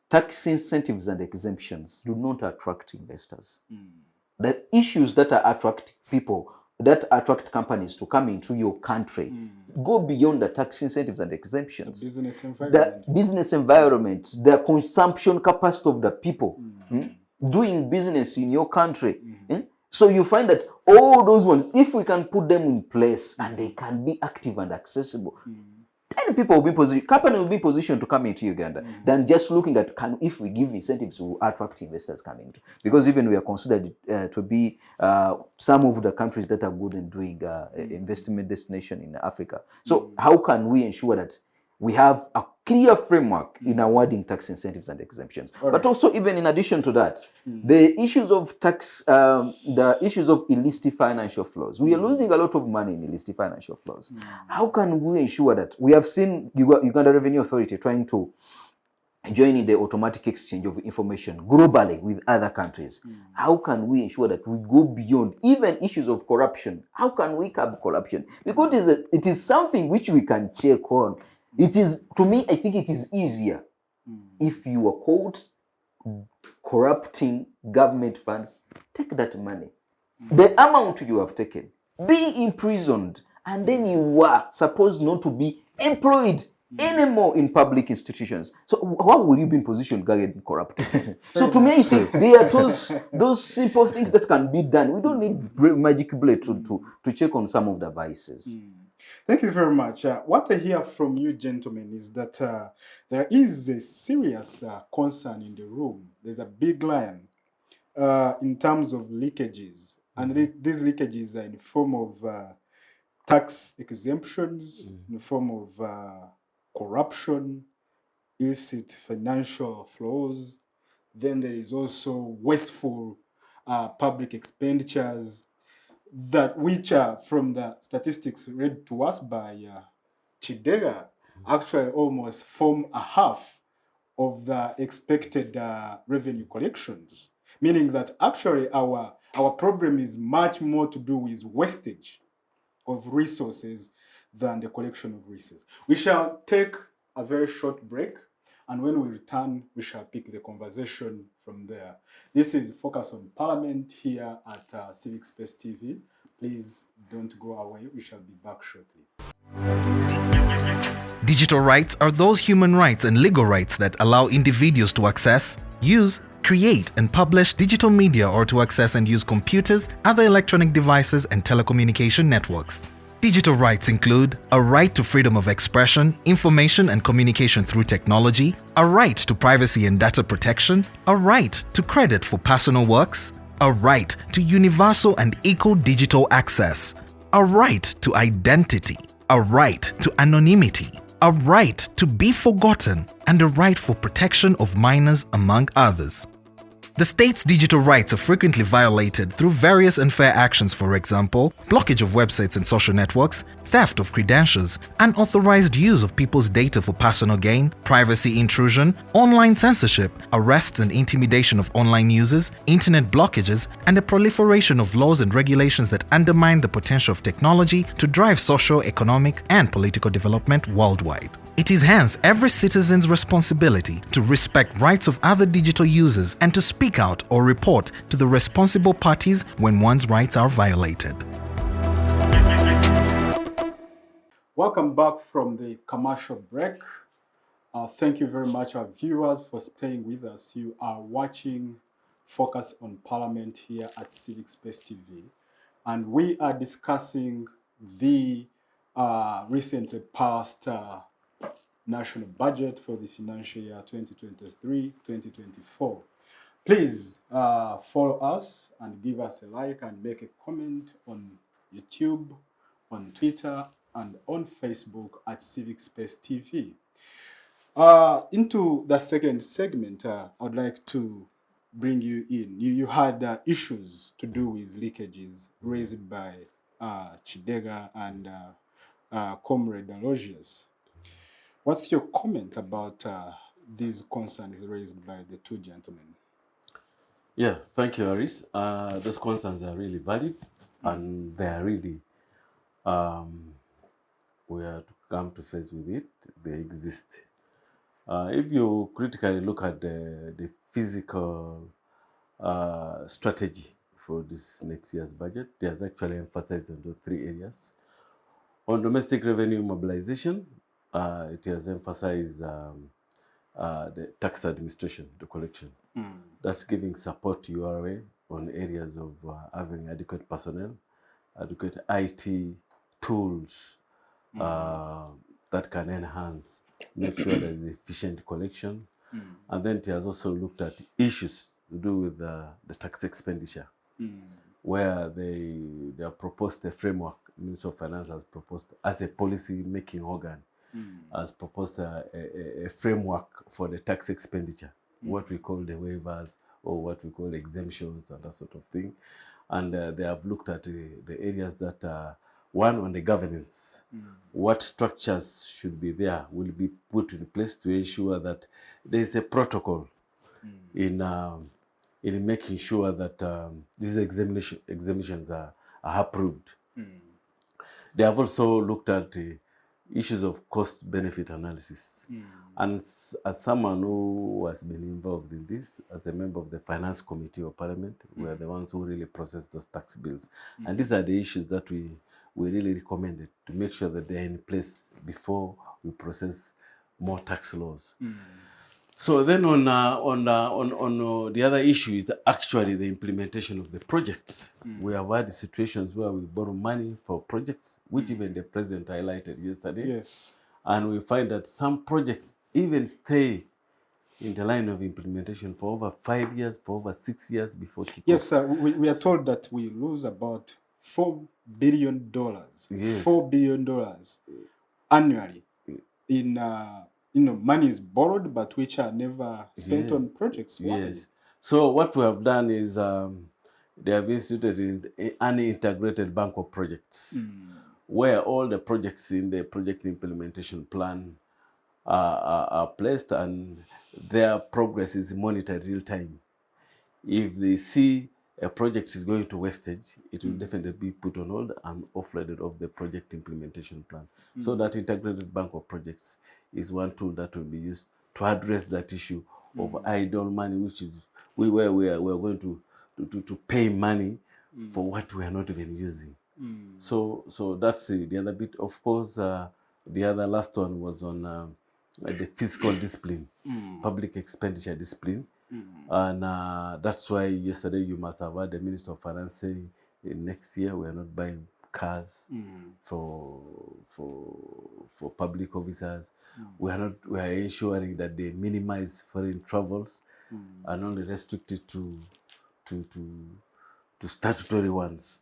tax incentives and exemptions do not attract investors. The issues that attract people, that attract companies to come into your country, go beyond the tax incentives and exemptions. The business environment, the consumption capacity of the people doing business in your country. So you find that all those ones, if we can put them in place and they can be active and accessible, then people will be positioned, company will be positioned to come into Uganda than just looking at if we give incentives to attract investors coming into. Because even we are considered to be some of the countries that are good in doing investment destination in Africa. So how can we ensure that we have a clear framework in awarding tax incentives and exemptions? But also, even in addition to that, the issues of tax, the issues of illicit financial flows. We are losing a lot of money in illicit financial flows. How can we ensure that? We have seen Uganda Revenue Authority trying to join in the automatic exchange of information globally with other countries. How can we ensure that we go beyond even issues of corruption? How can we curb corruption? Because it is something which we can check on. It is, to me, I think it is easier if you are caught corrupting government funds, take that money. The amount you have taken, be imprisoned, and then you are supposed not to be employed anymore in public institutions. So how will you be in position to get corrupted? So to me, I think there are those simple things that can be done. We don't need magic bullet to check on some of the vices. Thank you very much. What I hear from you, gentlemen, is that there is a serious concern in the room. There's a big line in terms of leakages. And these leakages are in the form of tax exemptions, in the form of corruption, illicit financial flows. Then there is also wasteful public expenditures, that which are from the statistics read to us by Kidega, actually almost form a half of the expected revenue collections, meaning that actually our problem is much more to do with wastage of resources than the collection of resources. We shall take a very short break, and when we return, we shall pick the conversation from there. This is Focus on Parliament here at Civic Space TV. Please don't go away. We shall be back shortly. Digital rights are those human rights and legal rights that allow individuals to access, use, create and publish digital media, or to access and use computers, other electronic devices and telecommunication networks. Digital rights include a right to freedom of expression, information and communication through technology, a right to privacy and data protection, a right to credit for personal works, a right to universal and equal digital access, a right to identity, a right to anonymity, a right to be forgotten, and a right for protection of minors, among others. The state's digital rights are frequently violated through various unfair actions, for example, blockage of websites and social networks, theft of credentials, unauthorized use of people's data for personal gain, privacy intrusion, online censorship, arrests and intimidation of online users, internet blockages, and the proliferation of laws and regulations that undermine the potential of technology to drive social, economic, and political development worldwide. It is hence every citizen's responsibility to respect rights of other digital users and to speak out or report to the responsible parties when one's rights are violated. Welcome back from the commercial break. Thank you very much, our viewers, for staying with us. You are watching Focus on Parliament here at Civic Space TV, and we are discussing the recently passed national budget for the financial year 2023-2024. Please follow us and give us a like and make a comment on YouTube, on Twitter, and on Facebook at Civic Space TV. Into the second segment, I'd like to bring you in. You had issues to do with leakages raised by Kidega and Comrade Aloysius. What's your comment about these concerns raised by the two gentlemen? Yeah, thank you, Haris. Those concerns are really valid, and they are really, we are to come to face with it. They exist. If you critically look at the physical strategy for this next year's budget, it has actually emphasized on those three areas. On domestic revenue mobilization, it has emphasized the tax administration, the collection. That's giving support to URA on areas of having adequate personnel, adequate IT tools that can enhance, make sure there is efficient collection. And then it has also looked at issues to do with the tax expenditure, where they have proposed a framework. Minister of Finance has proposed as a policy making organ, has proposed a framework for the tax expenditure, what we call the waivers or what we call exemptions and that sort of thing. And they have looked at the areas that, one, on the governance, what structures should be there, will be put in place to ensure that there is a protocol in making sure that these exemptions are approved. They have also looked at issues of cost-benefit analysis. And as someone who has been involved in this, as a member of the Finance Committee of Parliament, we are the ones who really process those tax bills. And these are the issues that we really recommended to make sure that they're in place before we process more tax laws. So then on the other issue is actually the implementation of the projects. We have had situations where we borrow money for projects, which even the president highlighted yesterday. Yes. And we find that some projects even stay in the line of implementation for over 5 years, for over 6 years before kickoff. Yes, we are told that we lose about $4 billion. Yes. $4 billion annually in money is borrowed, but which are never spent on projects. Why? Yes. So what we have done is they have instituted an integrated bank of projects, where all the projects in the project implementation plan are placed and their progress is monitored real time. If they see a project is going to wastage, it will definitely be put on hold and offloaded off the project implementation plan. So that integrated bank of projects is one tool that will be used to address that issue of idle money, which is where we are going to pay money for what we are not even using. So that's the other bit. Of course, the other last one was on the fiscal discipline, public expenditure discipline. And that's why yesterday you must have heard the Minister of Finance saying next year we are not buying cars for public officers. We are ensuring that they minimize foreign travels and only restrict it to statutory ones.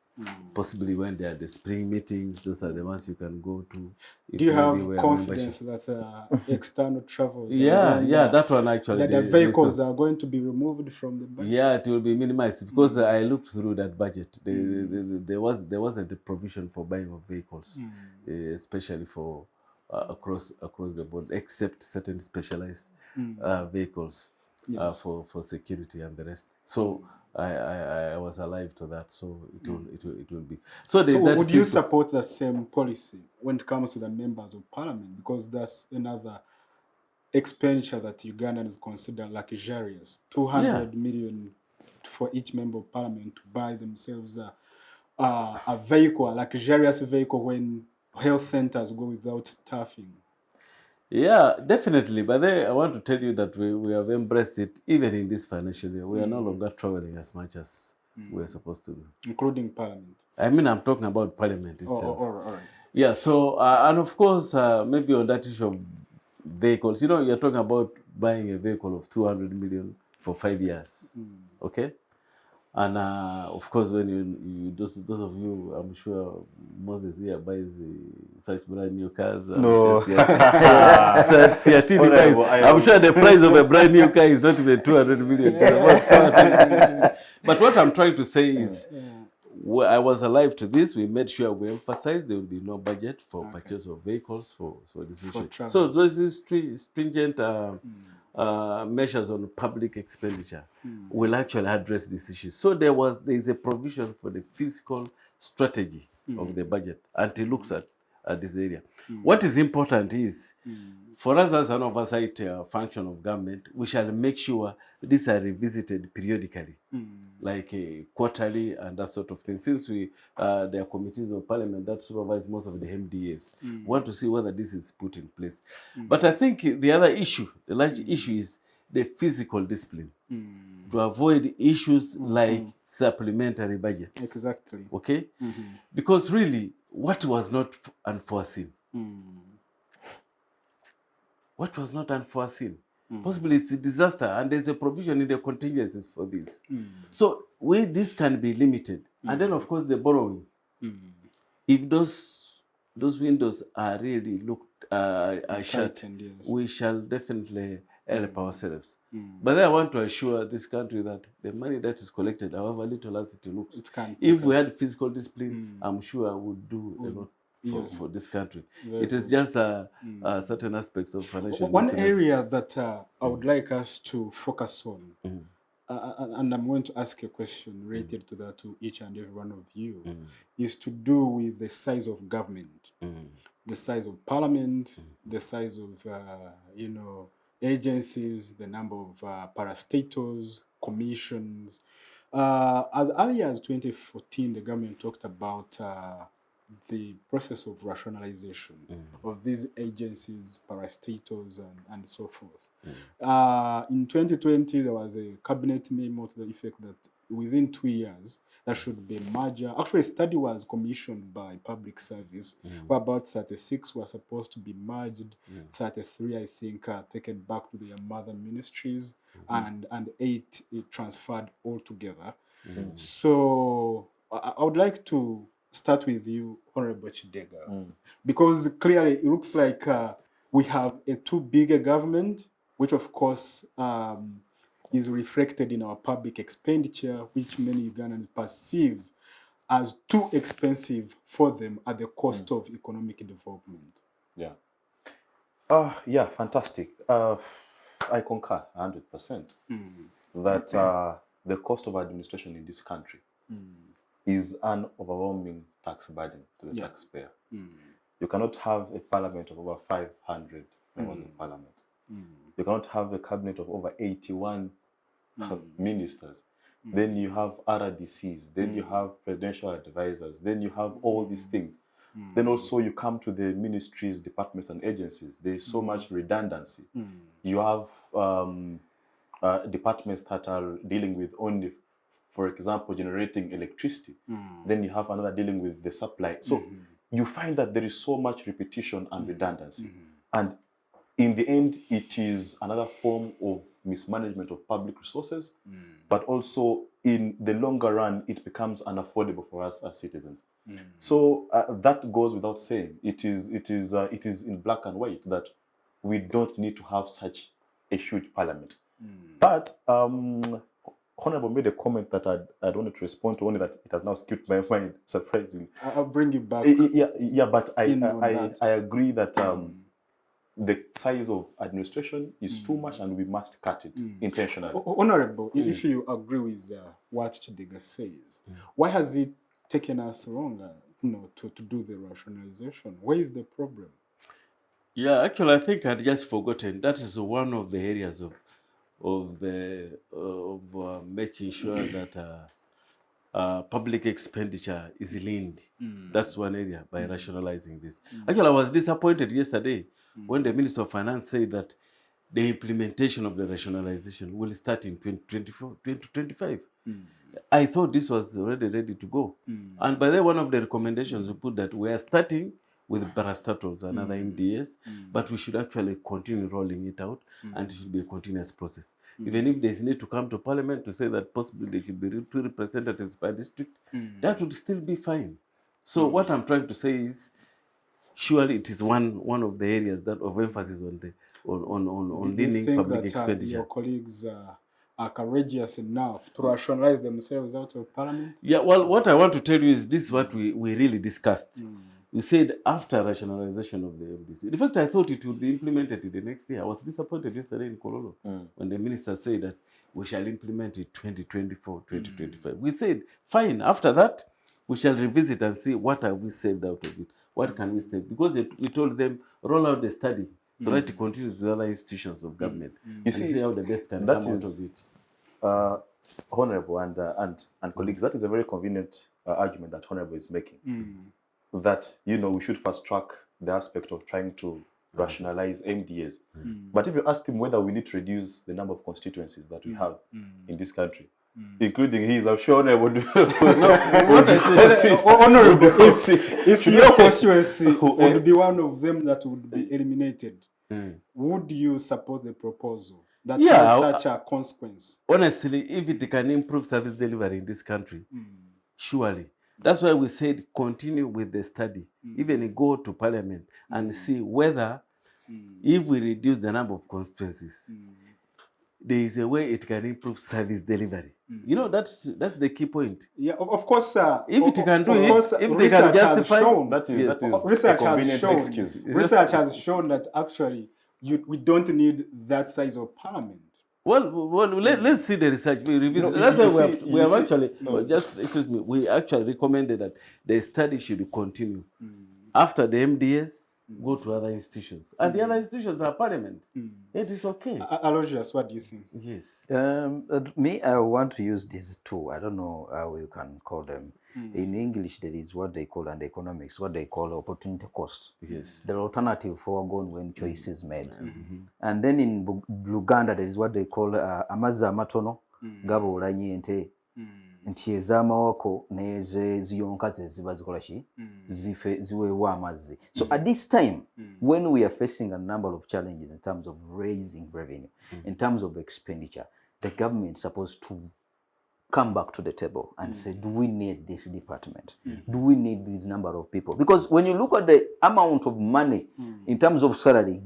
Possibly when they are the spring meetings, those are the ones you can go to. Do you have confidence that external travels? That one actually. That the vehicles are going to be removed from the budget? Yeah, it will be minimized because I looked through that budget. There wasn't a provision for buying of vehicles, especially for across the board, except certain specialized vehicles for security and the rest. So I was alive to that, so it will be. So would you support the same policy when it comes to the members of parliament? Because that's another expenditure that Ugandans consider luxurious. 200 million for each member of parliament to buy themselves a vehicle, a luxurious vehicle, when health centers go without staffing. Yeah, definitely. But then I want to tell you that we have embraced it even in this financial year. We are no longer traveling as much as we are supposed to do. Including parliament. I mean, I'm talking about parliament itself. All right. Yeah, so, and of course, maybe on that issue of vehicles, you're talking about buying a vehicle of 200 million for 5 years. Okay? And of course, when you those of you, I'm sure Moses here buys such brand new cars. No. Ciatini buys. I'm sure the price of a brand new car is not even 200 million. It's about 400 million. But what I'm trying to say is, I was alive to this. We made sure we emphasized there will be no budget for purchase of vehicles for this issue. So those stringent measures on public expenditure will actually address this issue. So there is a provision for the fiscal strategy of the budget, and it looks at this area. What is important is, for us as an oversight function of government, we shall make sure these are revisited periodically, like quarterly and that sort of thing. Since there are committees of parliament that supervise most of the MDAs, we want to see whether this is put in place. But I think the other issue, the large issue, is the physical discipline to avoid issues like supplementary budgets. Exactly. Okay? Because really, what was not unforeseen? What was not unforeseen? Possibly it's a disaster, and there's a provision in the contingencies for this. So this can be limited. And then, of course, the borrowing. If those windows are really shut, we shall definitely help ourselves. But then I want to assure this country that the money that is collected, however little as it looks, if we had physical discipline, I'm sure I would do a lot for this country. It is just certain aspects of financial. One area that I would like us to focus on, and I'm going to ask a question related to that to each and every one of you, is to do with the size of government, the size of parliament, the size of agencies, the number of parastatals, commissions. As early as 2014, the government talked about the process of rationalization of these agencies, parastatals, and so forth. In 2020, there was a cabinet memo to the effect that within 2 years, there should be a merger. Actually, a study was commissioned by Public Service, where about 36 were supposed to be merged, 33, I think, taken back to their mother ministries, and 8 transferred altogether. So I would like to start with you, Honourable Kidega, because clearly it looks like we have a too big a government, which of course is reflected in our public expenditure, which many Ugandans perceive as too expensive for them at the cost of economic development. Yeah, fantastic. I concur 100% that the cost of administration in this country is an overwhelming tax burden to the taxpayer. You cannot have a parliament of over 500 members of parliament. You cannot have a cabinet of over 81 ministers. Then you have RDCs, then you have presidential advisors, then you have all these things. Then also you come to the ministries, departments, and agencies. There is so much redundancy. You have departments that are dealing with only, for example, generating electricity. Then you have another dealing with the supply. So you find that there is so much repetition and redundancy. And in the end, it is another form of mismanagement of public resources, but also in the longer run, it becomes unaffordable for us as citizens. So that goes without saying. It is in black and white that we don't need to have such a huge parliament. But Honourable made a comment that I'd wanted to respond to, only that it has now skipped my mind, surprisingly. I'll bring you back. Yeah, but I agree that the size of administration is too much and we must cut it intentionally. Honourable, if you agree with what Kidega says, why has it taken us longer to do the rationalization? Where is the problem? Yeah, actually, I think I'd just forgotten. That is one of the areas of making sure that public expenditure is leaned. That's one area by rationalizing this. Actually, I was disappointed yesterday when the Minister of Finance said that the implementation of the rationalization will start in 2025. I thought this was already ready to go. And by the way, one of the recommendations we put that we are starting with parastatals and other MDAs, but we should actually continue rolling it out, and it should be a continuous process. Even if there's need to come to parliament to say that possibly there should be two representatives per district, that would still be fine. So what I'm trying to say is, surely it is one of the areas that of emphasis on the on Do you leaning think public that expenditure. your colleagues are courageous enough to rationalize themselves out of parliament? Yeah, well, what I want to tell you is this is what we really discussed. We said after rationalization of the FDC. In fact, I thought it would be implemented in the next year. I was disappointed yesterday in Kololo when the minister said that we shall implement it 2024, 2025. We said, fine, after that, we shall revisit and see what have we saved out of it. What can we save? Because we told them, roll out the study so that it continues with other institutions of government and see how the best can come out of it. Honourable and colleagues, that is a very convenient argument that Honourable is making. That, you know, we should fast track the aspect of trying to rationalize MDAs. But if you asked him whether we need to reduce the number of constituencies that we have in this country, including his, I'm sure Honourable would Honourable, if your constituency would be one of them that would be eliminated, would you support the proposal that has such a consequence? Honestly, if it can improve service delivery in this country, surely. That's why we said continue with the study, even go to parliament and see whether if we reduce the number of constituencies, there is a way it can improve service delivery. You know, that's the key point. Yeah, of course. If it can do it, if they can justify, that is a convenient excuse. Research has shown that actually we don't need that size of parliament. Well, let's see the research. That's why we have actually, excuse me, we actually recommended that the study should continue. After the MDS, go to other institutions. And the other institutions are parliament. It is okay. Aloysius, what do you think? Yes. Me, I want to use these two. I don't know how you can call them. In English, there is what they call, and economics, what they call opportunity cost. Yes. The alternative foregone when choice is made. And then in Uganda, there is what they call amaza matono, gabo ulanyi ente, nti ez'amawako n'eziyonka ze ziba zikola ki ziweebwa amazzi. So at this time, when we are facing a number of challenges in terms of raising revenue, in terms of expenditure, the government is supposed to come back to the table and say, do we need this department? Do we need this number of people? Because when you look at the amount of money in terms of salary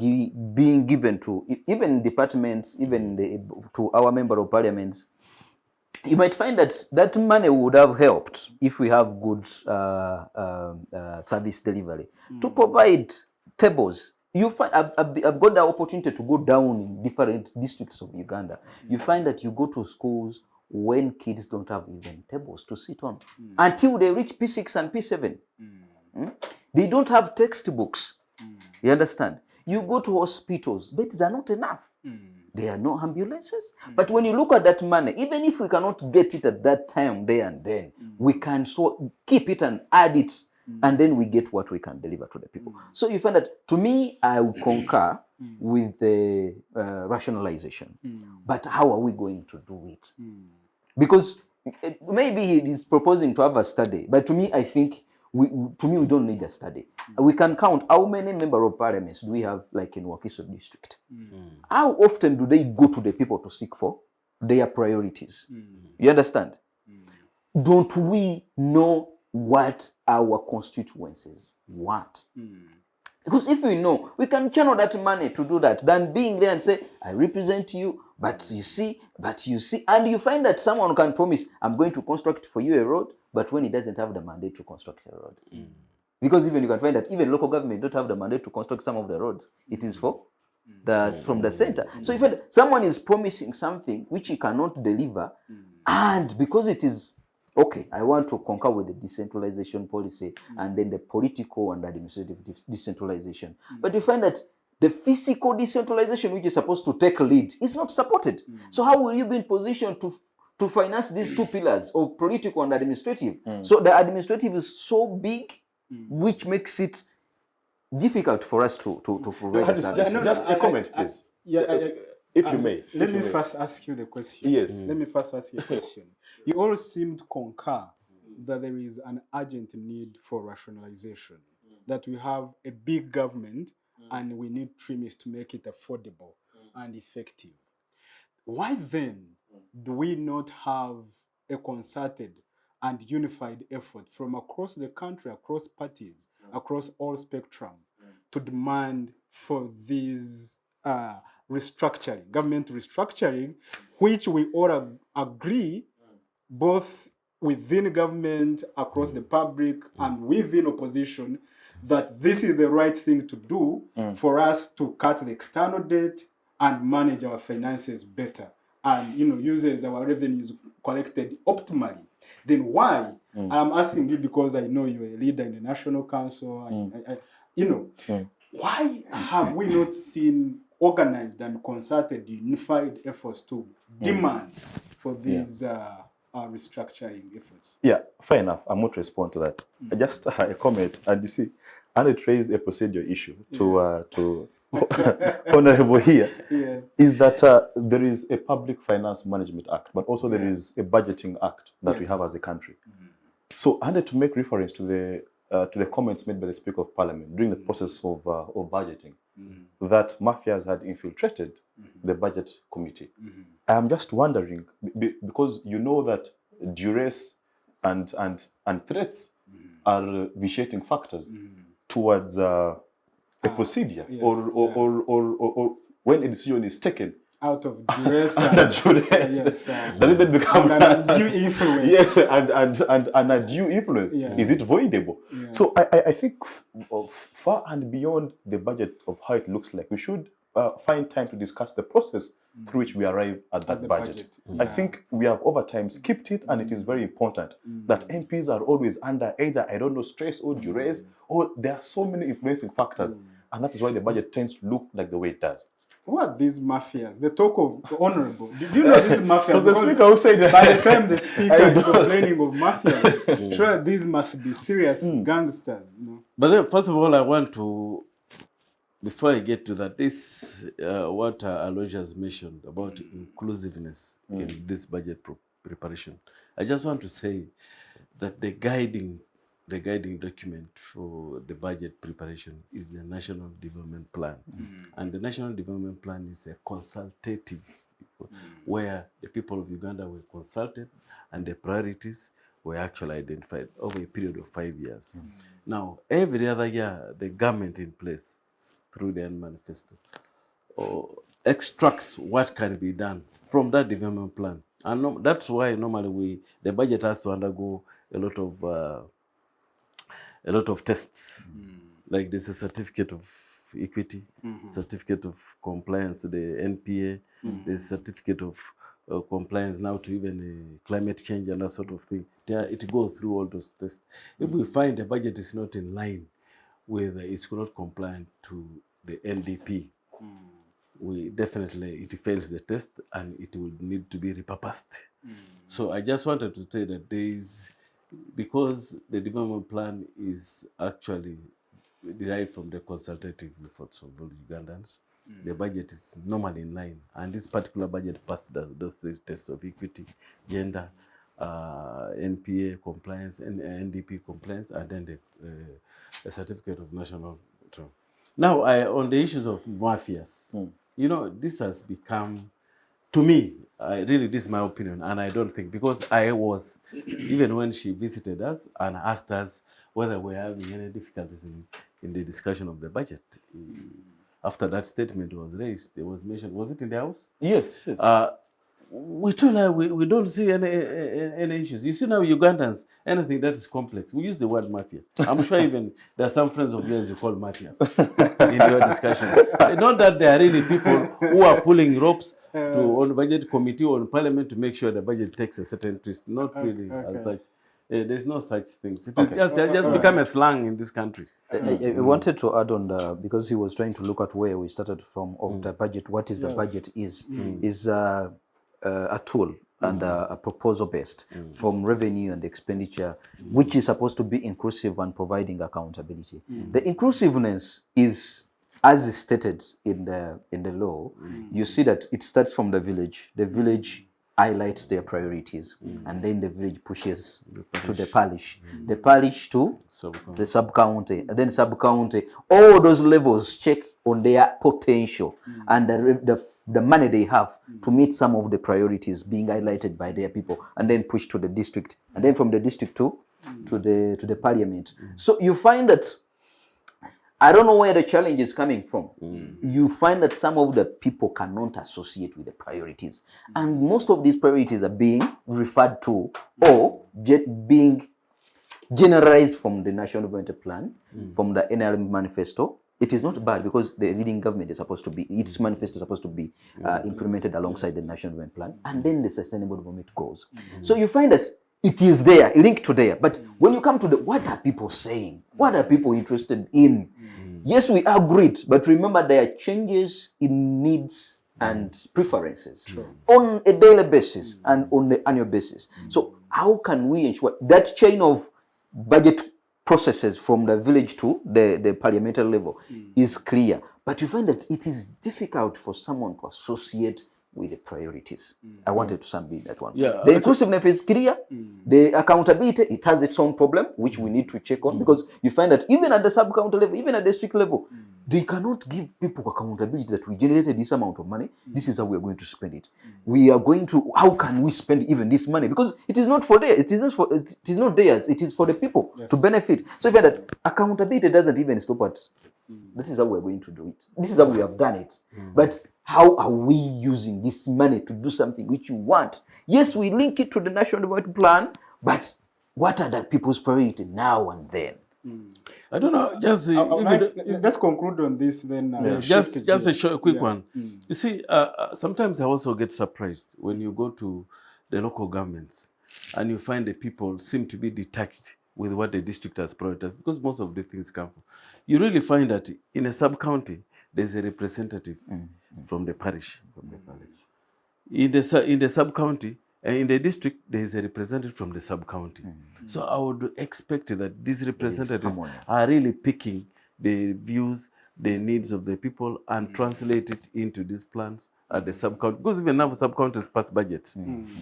being given to even departments, even to our member of parliaments, you might find that money would have helped if we have good service delivery to provide tables. You find I've got the opportunity to go down in different districts of Uganda. You find that you go to schools when kids don't have even tables to sit on until they reach P6 and P7. They don't have textbooks. You understand? You go to hospitals, beds are not enough. There are no ambulances. But when you look at that money, even if we cannot get it at that time, there and then, we can keep it and add it, and then we get what we can deliver to the people. So you find that, to me, I will concur with the rationalization. But how are we going to do it? Because maybe he is proposing to have a study, but to me, I think we don't need a study. We can count how many member of parliaments do we have, like in Wakiso district. How often do they go to the people to seek for their priorities? You understand? Don't we know what our constituencies want? Because if we know, we can channel that money to do that, than being there and say, I represent you, but you see, and you find that someone can promise, I'm going to construct for you a road, but when he doesn't have the mandate to construct a road. Because even you can find that even local government don't have the mandate to construct some of the roads. It is from the center. So if someone is promising something which he cannot deliver, and because it is, okay, I want to concur with the decentralization policy and then the political and administrative decentralization. But you find that the physical decentralization, which is supposed to take lead, is not supported. So how will you be in position to finance these two pillars of political and administrative? So the administrative is so big, which makes it difficult for us to provide a service. Just a comment, please. If you may. Let me first ask you the question. Yes. Let me first ask you a question. You all seem to concur that there is an urgent need for rationalization, that we have a big government and we need trimmings to make it affordable and effective. why then do we not have a concerted and unified effort from across the country, across parties, across all spectrum, to demand for this restructuring, government restructuring, which we all agree, both within government, across the public, and within opposition, that this is the right thing to do for us to cut the external debt and manage our finances better, and uses our revenues collected optimally. Then why? I'm asking you because I know you're a leader in the National Council. Why have we not seen organized and concerted, unified efforts to demand for these restructuring efforts? Yeah, fair enough. I'm going to respond to that. Just a comment, and you see, I need to raise a procedure issue to Honourable here. Yes. Is that there is a Public Finance Management Act, but also there is a Budgeting Act that we have as a country. So I had to make reference to the comments made by the Speaker of Parliament during the process of budgeting, that mafias had infiltrated the Budget Committee. I'm just wondering, because you know that duress and threats are vitiating factors towards a procedure, yes, or when a decision is taken out of duress, under duress, does it then become an undue influence? Yes, and an undue influence. Is it voidable? So I think far and beyond the budget of how it looks like, we should find time to discuss the process through which we arrive at that budget. I think we have over time skipped it, and it is very important that MPs are always under either, stress or duress, or there are so many influencing factors, and that is why the budget tends to look like the way it does. Who are these mafias? The talk of Honourable. Do you know these mafias? The Speaker will say that. By the time the Speaker is complaining of mafias, sure, these must be serious gangsters. But then, first of all, I want to, before I get to that, this what Aloysius mentioned about inclusiveness in this budget preparation. I just want to say that the guiding document for the budget preparation is the National Development Plan. And the National Development Plan is a consultative, where the people of Uganda were consulted and the priorities were actually identified over a period of 5 years. Now, every other year, the government in place, through the manifesto, extracts what can be done from that development plan. And that's why normally the budget has to undergo a lot of tests. Like there's a certificate of equity, certificate of compliance to the NPA, there's a certificate of compliance now to even climate change and that sort of thing. It goes through all those tests. If we find the budget is not in line with, it's not compliant to the NDP, we definitely, it fails the test and it would need to be repurposed. So I just wanted to say that there is, because the development plan is actually derived from the consultative efforts of those Ugandans, the budget is normally in line, and this particular budget passed those three tests of equity, gender, NPA compliance, and NDP compliance, and then the certificate of national term. Now, on the issues of mafias, this has become, to me, really, this is my opinion, and I don't think, because I was, even when she visited us and asked us whether we're having any difficulties in the discussion of the budget. After that statement was raised, it was mentioned, was it in the House? Yes. We told her we don't see any issues. You see now, Ugandans, anything that is complex, we use the word mafia. I'm sure even there are some friends of yours you call mafias in your discussion. Not that there are really people who are pulling ropes on budget committee or on parliament to make sure the budget takes a certain twist. Not really as such. There's no such things. It is just become a slang in this country. I wanted to add on because he was trying to look at where we started from of the budget. What is the budget is a tool and a proposal based from revenue and expenditure, which is supposed to be inclusive and providing accountability. The inclusiveness is, as is stated in the law, you see that it starts from the village. The village highlights their priorities, and then the village pushes to the parish, the parish to the sub-county, and then sub-county. All those levels check on their potential, and the money they have to meet some of the priorities being highlighted by their people, and then pushed to the district, and then from the district to the parliament. So you find that, I don't know where the challenge is coming from. You find that some of the people cannot associate with the priorities. And most of these priorities are being referred to or being generalized from the National Development Plan, from the NRM manifesto. It is not bad because the leading government is supposed to be, its manifesto is supposed to be implemented alongside the National Development Plan, and then the Sustainable Development Goals. So you find that it is there, linked to there. But when you come to what are people saying? What are people interested in? Yes, we agreed, but remember there are changes in needs and preferences on a daily basis and on the annual basis. So how can we ensure that chain of budget processes from the village to the parliamentary level is clear? But you find that it is difficult for someone to associate with the priorities. I wanted to sum that one. Yeah, the inclusiveness is clear. The accountability, it has its own problem, which we need to check on, because you find that even at the sub-county level, even at the district level, they cannot give people accountability that we generated this amount of money. This is how we are going to spend it. We are going to, how can we spend even this money? Because it is not for theirs. It is not theirs. It is for the people to benefit. So if you find that accountability doesn't even stop at, this is how we're going to do it. This is how we have done it. But how are we using this money to do something which you want? Yes, we link it to the National Development Plan, but what are the people's priority now and then? I don't know. Just let's conclude on this then. Just a quick one. You see, sometimes I also get surprised when you go to the local governments and you find the people seem to be detached with what the district has prioritized, because most of the things come from. You really find that in a sub-county, there's a representative from the parish. In the sub-county, and in the district, there is a representative from the sub-county. So I would expect that these representatives are really picking the views, the needs of the people, and translate it into these plans at the sub-county. Because even now sub-counties pass budgets.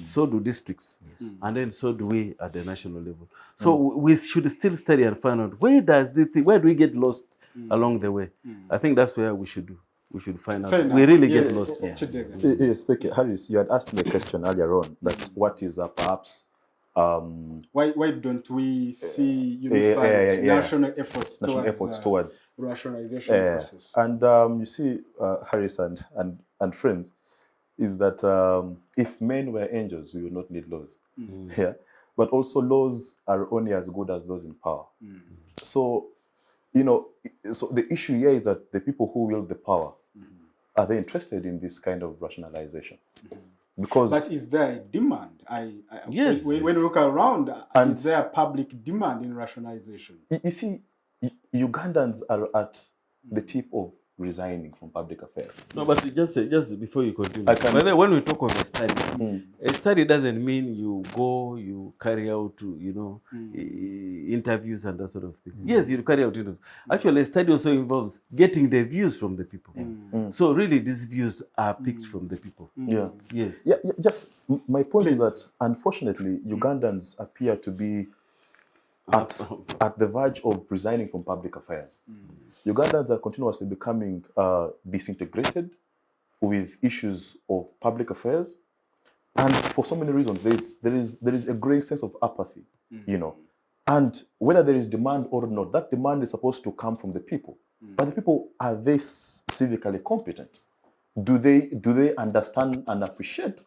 So do districts. And then so do we at the national level. So we should still study and find out where do we get lost along the way. I think that's where we should do. We should find out. We really get lost. Yes, thank you. Harris, you had asked me a question earlier on that what is perhaps... why don't we see unified national efforts towards rationalization process? And you see, Harris and friends, is that if men were angels, we would not need laws. Yeah, but also laws are only as good as those in power. So, so the issue here is that the people who wield the power, are they interested in this kind of rationalization? Because, but is there a demand? Yes. When we look around, is there a public demand in rationalization? You see, Ugandans are at the tip of resigning from public affairs. No, but just before you continue, when we talk of a study doesn't mean you go, you carry out, interviews and that sort of thing. Yes, you carry out interviews. Actually, a study also involves getting the views from the people. So really, these views are picked from the people. Yes. Yeah. Just my point is that unfortunately, Ugandans appear to be at the verge of resigning from public affairs. Ugandans are continuously becoming disintegrated with issues of public affairs, and for so many reasons, there is a growing sense of apathy, and whether there is demand or not, that demand is supposed to come from the people. But the people, are they civically competent? Do they understand and appreciate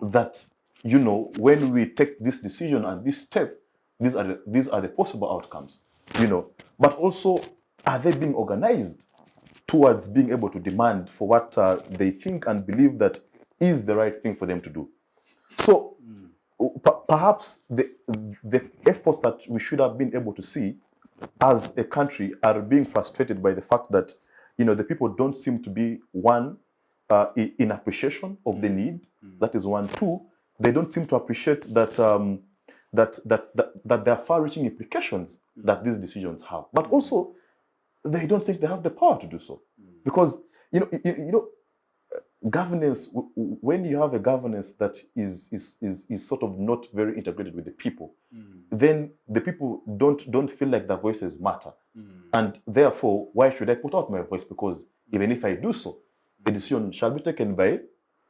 that when we take this decision and this step, these are the possible outcomes, But also, are they being organized towards being able to demand for what they think and believe that is the right thing for them to do? So perhaps the efforts that we should have been able to see as a country are being frustrated by the fact that the people don't seem to be in appreciation of the need. That is one. Two, they don't seem to appreciate that there are far-reaching implications that these decisions have. But also, they don't think they have the power to do so, because governance. When you have a governance that is sort of not very integrated with the people, then the people don't feel like their voices matter, and therefore, why should I put out my voice? Because even if I do so, the decision shall be taken by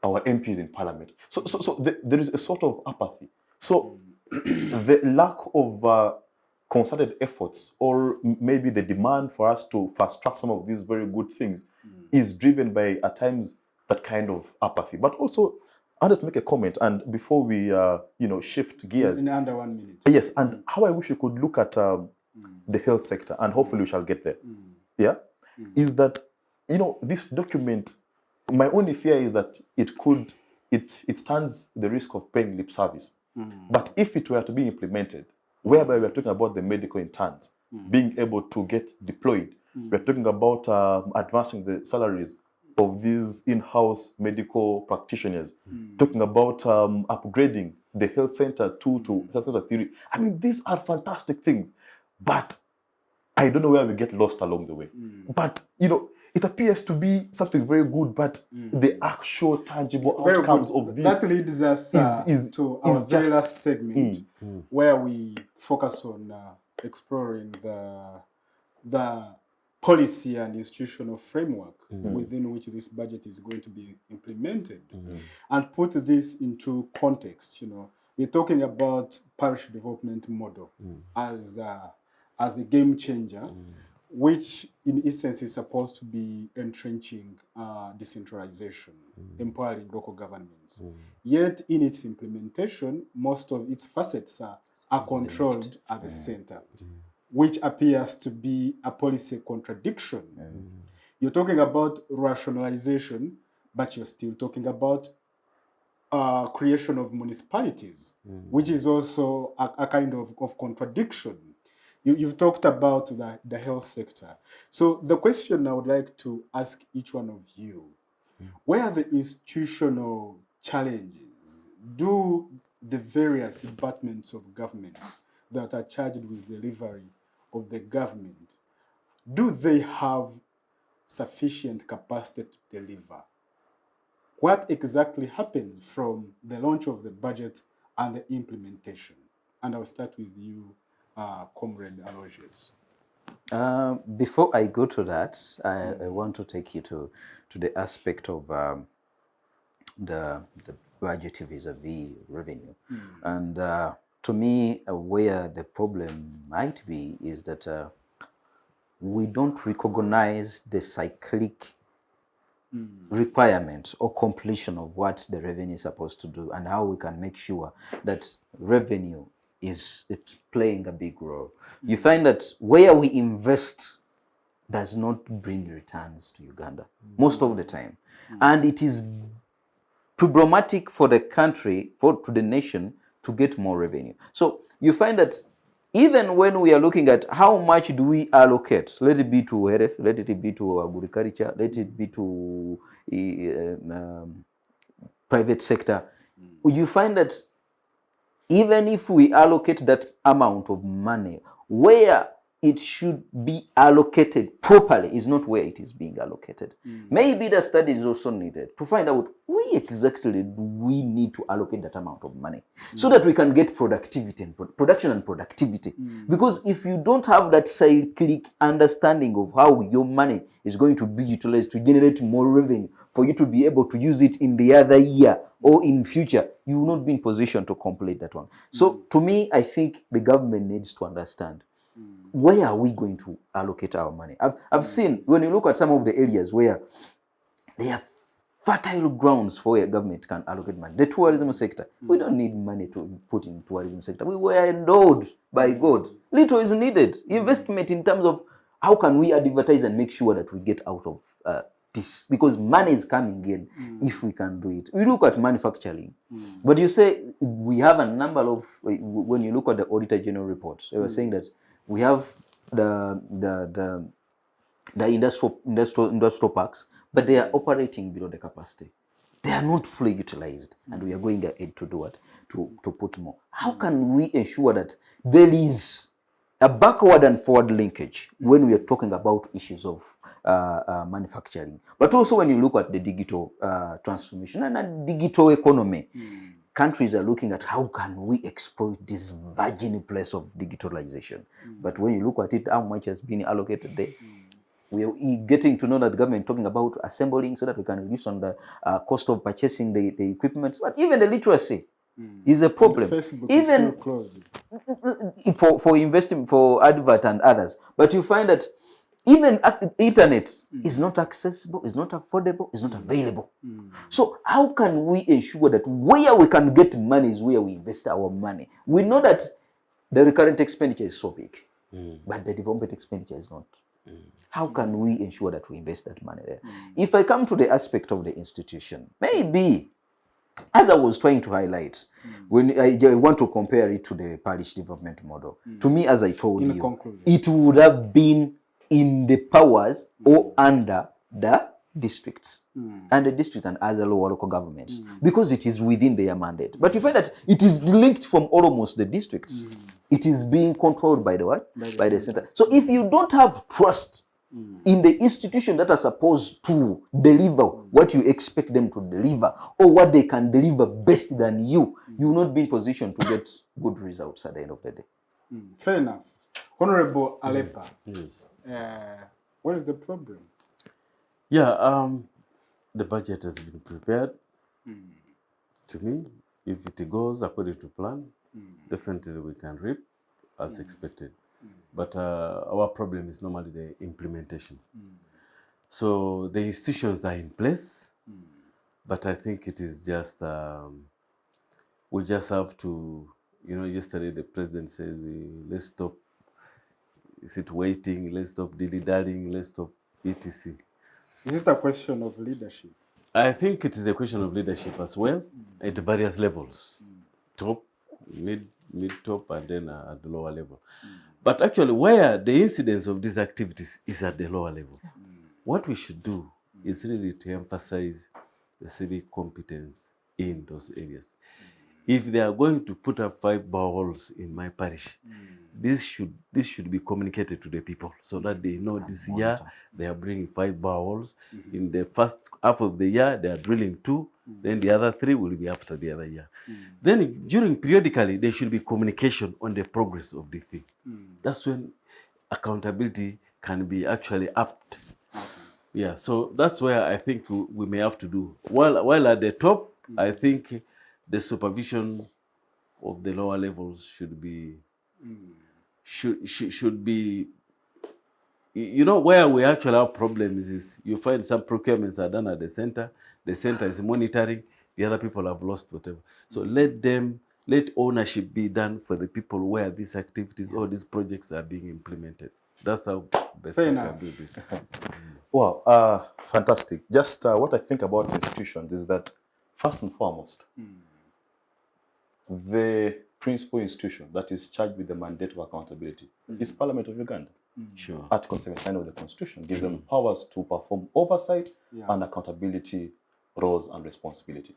our MPs in parliament. So there is a sort of apathy. So the lack of concerted efforts, or maybe the demand for us to fast track some of these very good things, is driven by, at times, that kind of apathy. But also, I wanted to make a comment, and before we shift gears. In under 1 minute. Yes, and how I wish we could look at the health sector, and hopefully we shall get there. Yeah, is that, this document, my only fear is that it stands the risk of paying lip service. But if it were to be implemented, whereby we are talking about the medical interns being able to get deployed, we are talking about advancing the salaries of these in-house medical practitioners, talking about upgrading the health center 2 to health center 3. I mean, these are fantastic things, but I don't know where we get lost along the way. But, it appears to be something very good, but the actual tangible outcomes of this... That leads us to our very last segment, where we focus on exploring the policy and institutional framework within which this budget is going to be implemented. And put this into context, we're talking about parish development model as the game changer, which in essence is supposed to be entrenching decentralization, empowering local governments. Yet in its implementation, most of its facets are controlled at the center, which appears to be a policy contradiction. You're talking about rationalization, but you're still talking about creation of municipalities, which is also a kind of contradiction. You've talked about the health sector. So the question I would like to ask each one of you, where are the institutional challenges? Do the various departments of government that are charged with delivery of the government, do they have sufficient capacity to deliver? What exactly happens from the launch of the budget and the implementation? And I'll start with you, Comrade Aloysius. Before I go to that, I want to take you to the aspect of the budget vis-a-vis revenue. And to me, where the problem might be is that we don't recognize the cyclic requirement or completion of what the revenue is supposed to do, and how we can make sure that revenue it's playing a big role. You find that where we invest does not bring returns to Uganda most of the time. And it is problematic for the country, to the nation, to get more revenue. So you find that even when we are looking at how much do we allocate, let it be to health, let it be to agriculture, let it be to private sector, you find that even if we allocate that amount of money, where it should be allocated properly is not where it is being allocated. Maybe the study is also needed to find out where exactly do we need to allocate that amount of money so that we can get productivity and production and productivity. Because if you don't have that cyclic understanding of how your money is going to be utilized to generate more revenue, for you to be able to use it in the other year or in future, you will not be in position to complete that one. So to me, I think the government needs to understand, where are we going to allocate our money? I've seen, when you look at some of the areas where there are fertile grounds for where government can allocate money. The tourism sector, we don't need money to put in tourism sector. We were endowed by God. Little is needed. Investment in terms of how can we advertise and make sure that we get out of this, because money is coming in if we can do it. We look at manufacturing, but you say we have a number of, when you look at the Auditor General reports, they were saying that we have the industrial parks, but they are operating below the capacity. They are not fully utilized, and we are going ahead to do what? To put more. How can we ensure that there is a backward and forward linkage when we are talking about issues of manufacturing, but also when you look at the digital transformation and a digital economy? Countries are looking at how can we exploit this virgin place of digitalization. But when you look at it, how much has been allocated there? We are getting to know that the government talking about assembling so that we can reduce on the cost of purchasing the equipment. But even the literacy is a problem. And Facebook even is still closed. for investing, for advert and others. But you find that even internet is not accessible, is not affordable, is not available. So how can we ensure that where we can get money is where we invest our money? We know that the recurrent expenditure is so big, but the development expenditure is not. How can we ensure that we invest that money there? If I come to the aspect of the institution, maybe, as I was trying to highlight, when I want to compare it to the parish development model, to me, as I told you, conclusion, it would have been in the powers or under the districts and the district and other local governments, because it is within their mandate. But you find that it is linked from almost the districts. It is being controlled by the what? By the center. So if you don't have trust in the institution that are supposed to deliver what you expect them to deliver, or what they can deliver best than you, you will not be in position to get good results at the end of the day. Fair enough. Honourable Aleper, Yes. what is the problem? Yeah, the budget has been prepared. To me, if it goes according to plan, definitely we can reap as expected. But our problem is normally the implementation. So the institutions are in place, but I think it is just, we just have to, yesterday the president says, let's stop, is it waiting, let's stop dilly-dallying, let's stop etc. Is it a question of leadership? I think it is a question of leadership as well, at various levels, top, mid-top, and then at the lower level. But actually, where the incidence of these activities is at the lower level, what we should do is really to emphasize the civic competence in those areas. If they are going to put up 5 boreholes in my parish, this should be communicated to the people so that they know this year they are bringing 5 boreholes. In the first half of the year, they are drilling 2, then the other 3 will be after the other year. Then during periodically, there should be communication on the progress of the thing. That's when accountability can be actually upped. Yeah, so that's where I think we may have to do. While at the top, I think the supervision of the lower levels should be should be, where we actually have problems is you find some procurements are done at the center is monitoring, the other people have lost whatever. So let ownership be done for the people where these activities or these projects are being implemented. That's how best Fair we enough. can do this. Wow, fantastic. Just what I think about institutions is that, first and foremost, the principal institution that is charged with the mandate of accountability is Parliament of Uganda. Sure. Article 79 of the Constitution gives them powers to perform oversight and accountability roles and responsibility.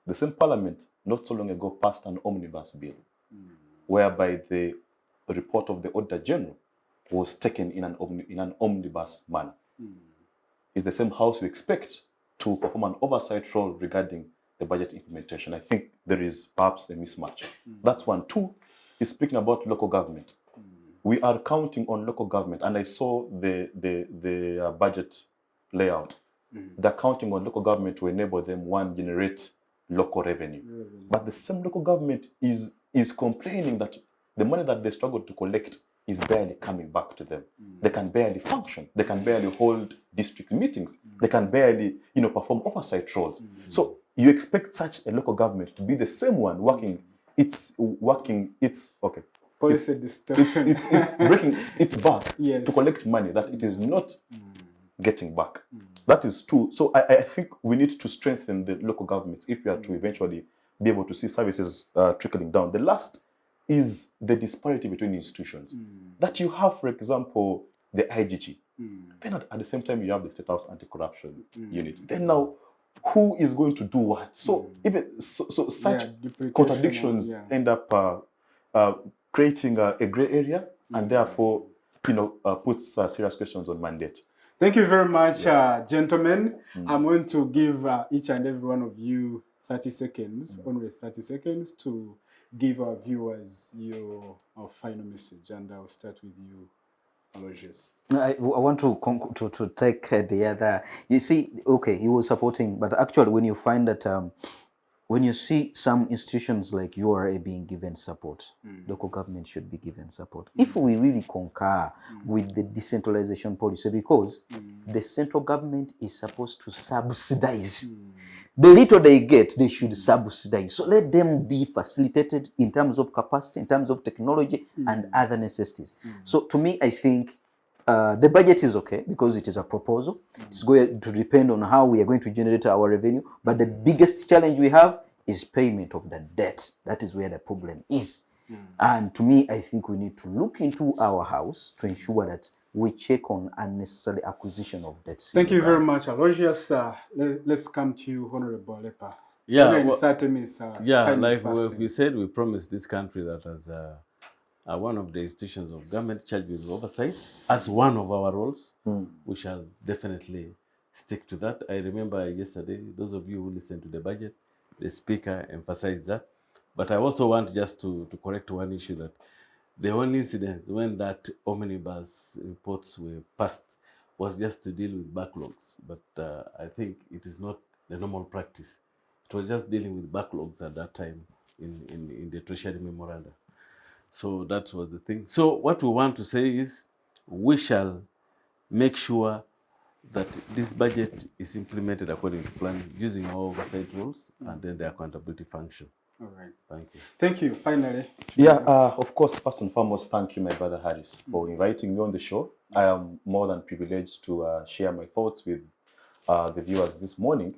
The same Parliament not so long ago passed an omnibus bill, whereby the report of the Auditor General was taken in an omnibus manner. It's the same House we expect to perform an oversight role regarding the budget implementation. I think there is perhaps a mismatch. That's one. Two is speaking about local government. We are counting on local government, and I saw the budget layout. They're counting on local government to enable them, one, generate local revenue. But the same local government is complaining that the money that they struggle to collect is barely coming back to them. They can barely function. They can barely hold district meetings. They can barely, perform oversight roles. So you expect such a local government to be the same one working its Policy distortion. it's breaking its back Yes. to collect money that it is not getting back. That is true. So I think we need to strengthen the local governments if we are to eventually be able to see services trickling down. The last is the disparity between institutions. That you have, for example, the IGG. Then at the same time, you have the State House Anti-Corruption Unit. Then now, who is going to do what? So even such contradictions end up creating a gray area, and therefore, puts serious questions on mandate. Thank you very much, gentlemen. I'm going to give each and every one of you 30 seconds, only 30 seconds, to give our viewers your final message. And I'll start with you, Aloysius. I want to take the other. You see, okay, he was supporting, but actually, when you find that when you see some institutions like URA being given support, local government should be given support. If we really concur with the decentralization policy, because the central government is supposed to subsidize. The little they get, they should subsidize. So let them be facilitated in terms of capacity, in terms of technology, and other necessities. So to me, I think the budget is okay because it is a proposal. It's going to depend on how we are going to generate our revenue. But the biggest challenge we have is payment of the debt. That is where the problem is. And to me, I think we need to look into our house to ensure that we check on unnecessary acquisition of debts. Thank you very much, Aloysius. Let's come to you, Honourable Aleper. Yeah, in 30 minutes. like we said, we promised this country that as one of the institutions of government charged with oversight, as one of our roles, we shall definitely stick to that. I remember yesterday, those of you who listened to the budget, the speaker emphasized that. But I also want just to correct one issue, that the only incident when that omnibus reports were passed was just to deal with backlogs. But I think it is not the normal practice. It was just dealing with backlogs at that time in the Treasury memoranda. So that was the thing. So what we want to say is we shall make sure that this budget is implemented according to plan using our oversight rules and then the accountability function. All right. Thank you. Thank you. Finally. Yeah, of course, first and foremost, thank you, my brother Harris, for inviting me on the show. I am more than privileged to share my thoughts with the viewers this morning.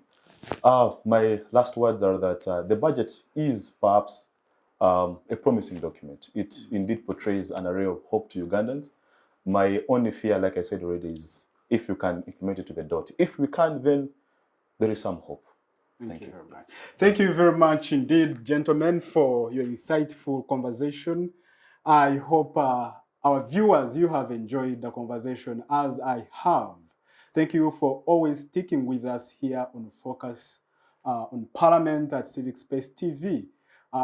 My last words are that the budget is perhaps a promising document. It indeed portrays an array of hope to Ugandans. My only fear, like I said already, is if you can implement it to the dot. If we can't, then there is some hope. Thank you very much. Thank you very much indeed, gentlemen, for your insightful conversation. I hope our viewers, you have enjoyed the conversation as I have. Thank you for always sticking with us here on Focus on Parliament at Civic Space TV.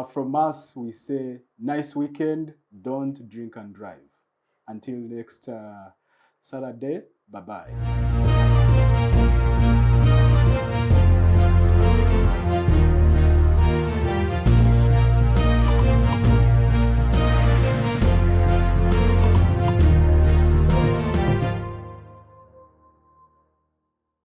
From us, we say, nice weekend, don't drink and drive. Until next Saturday, bye-bye.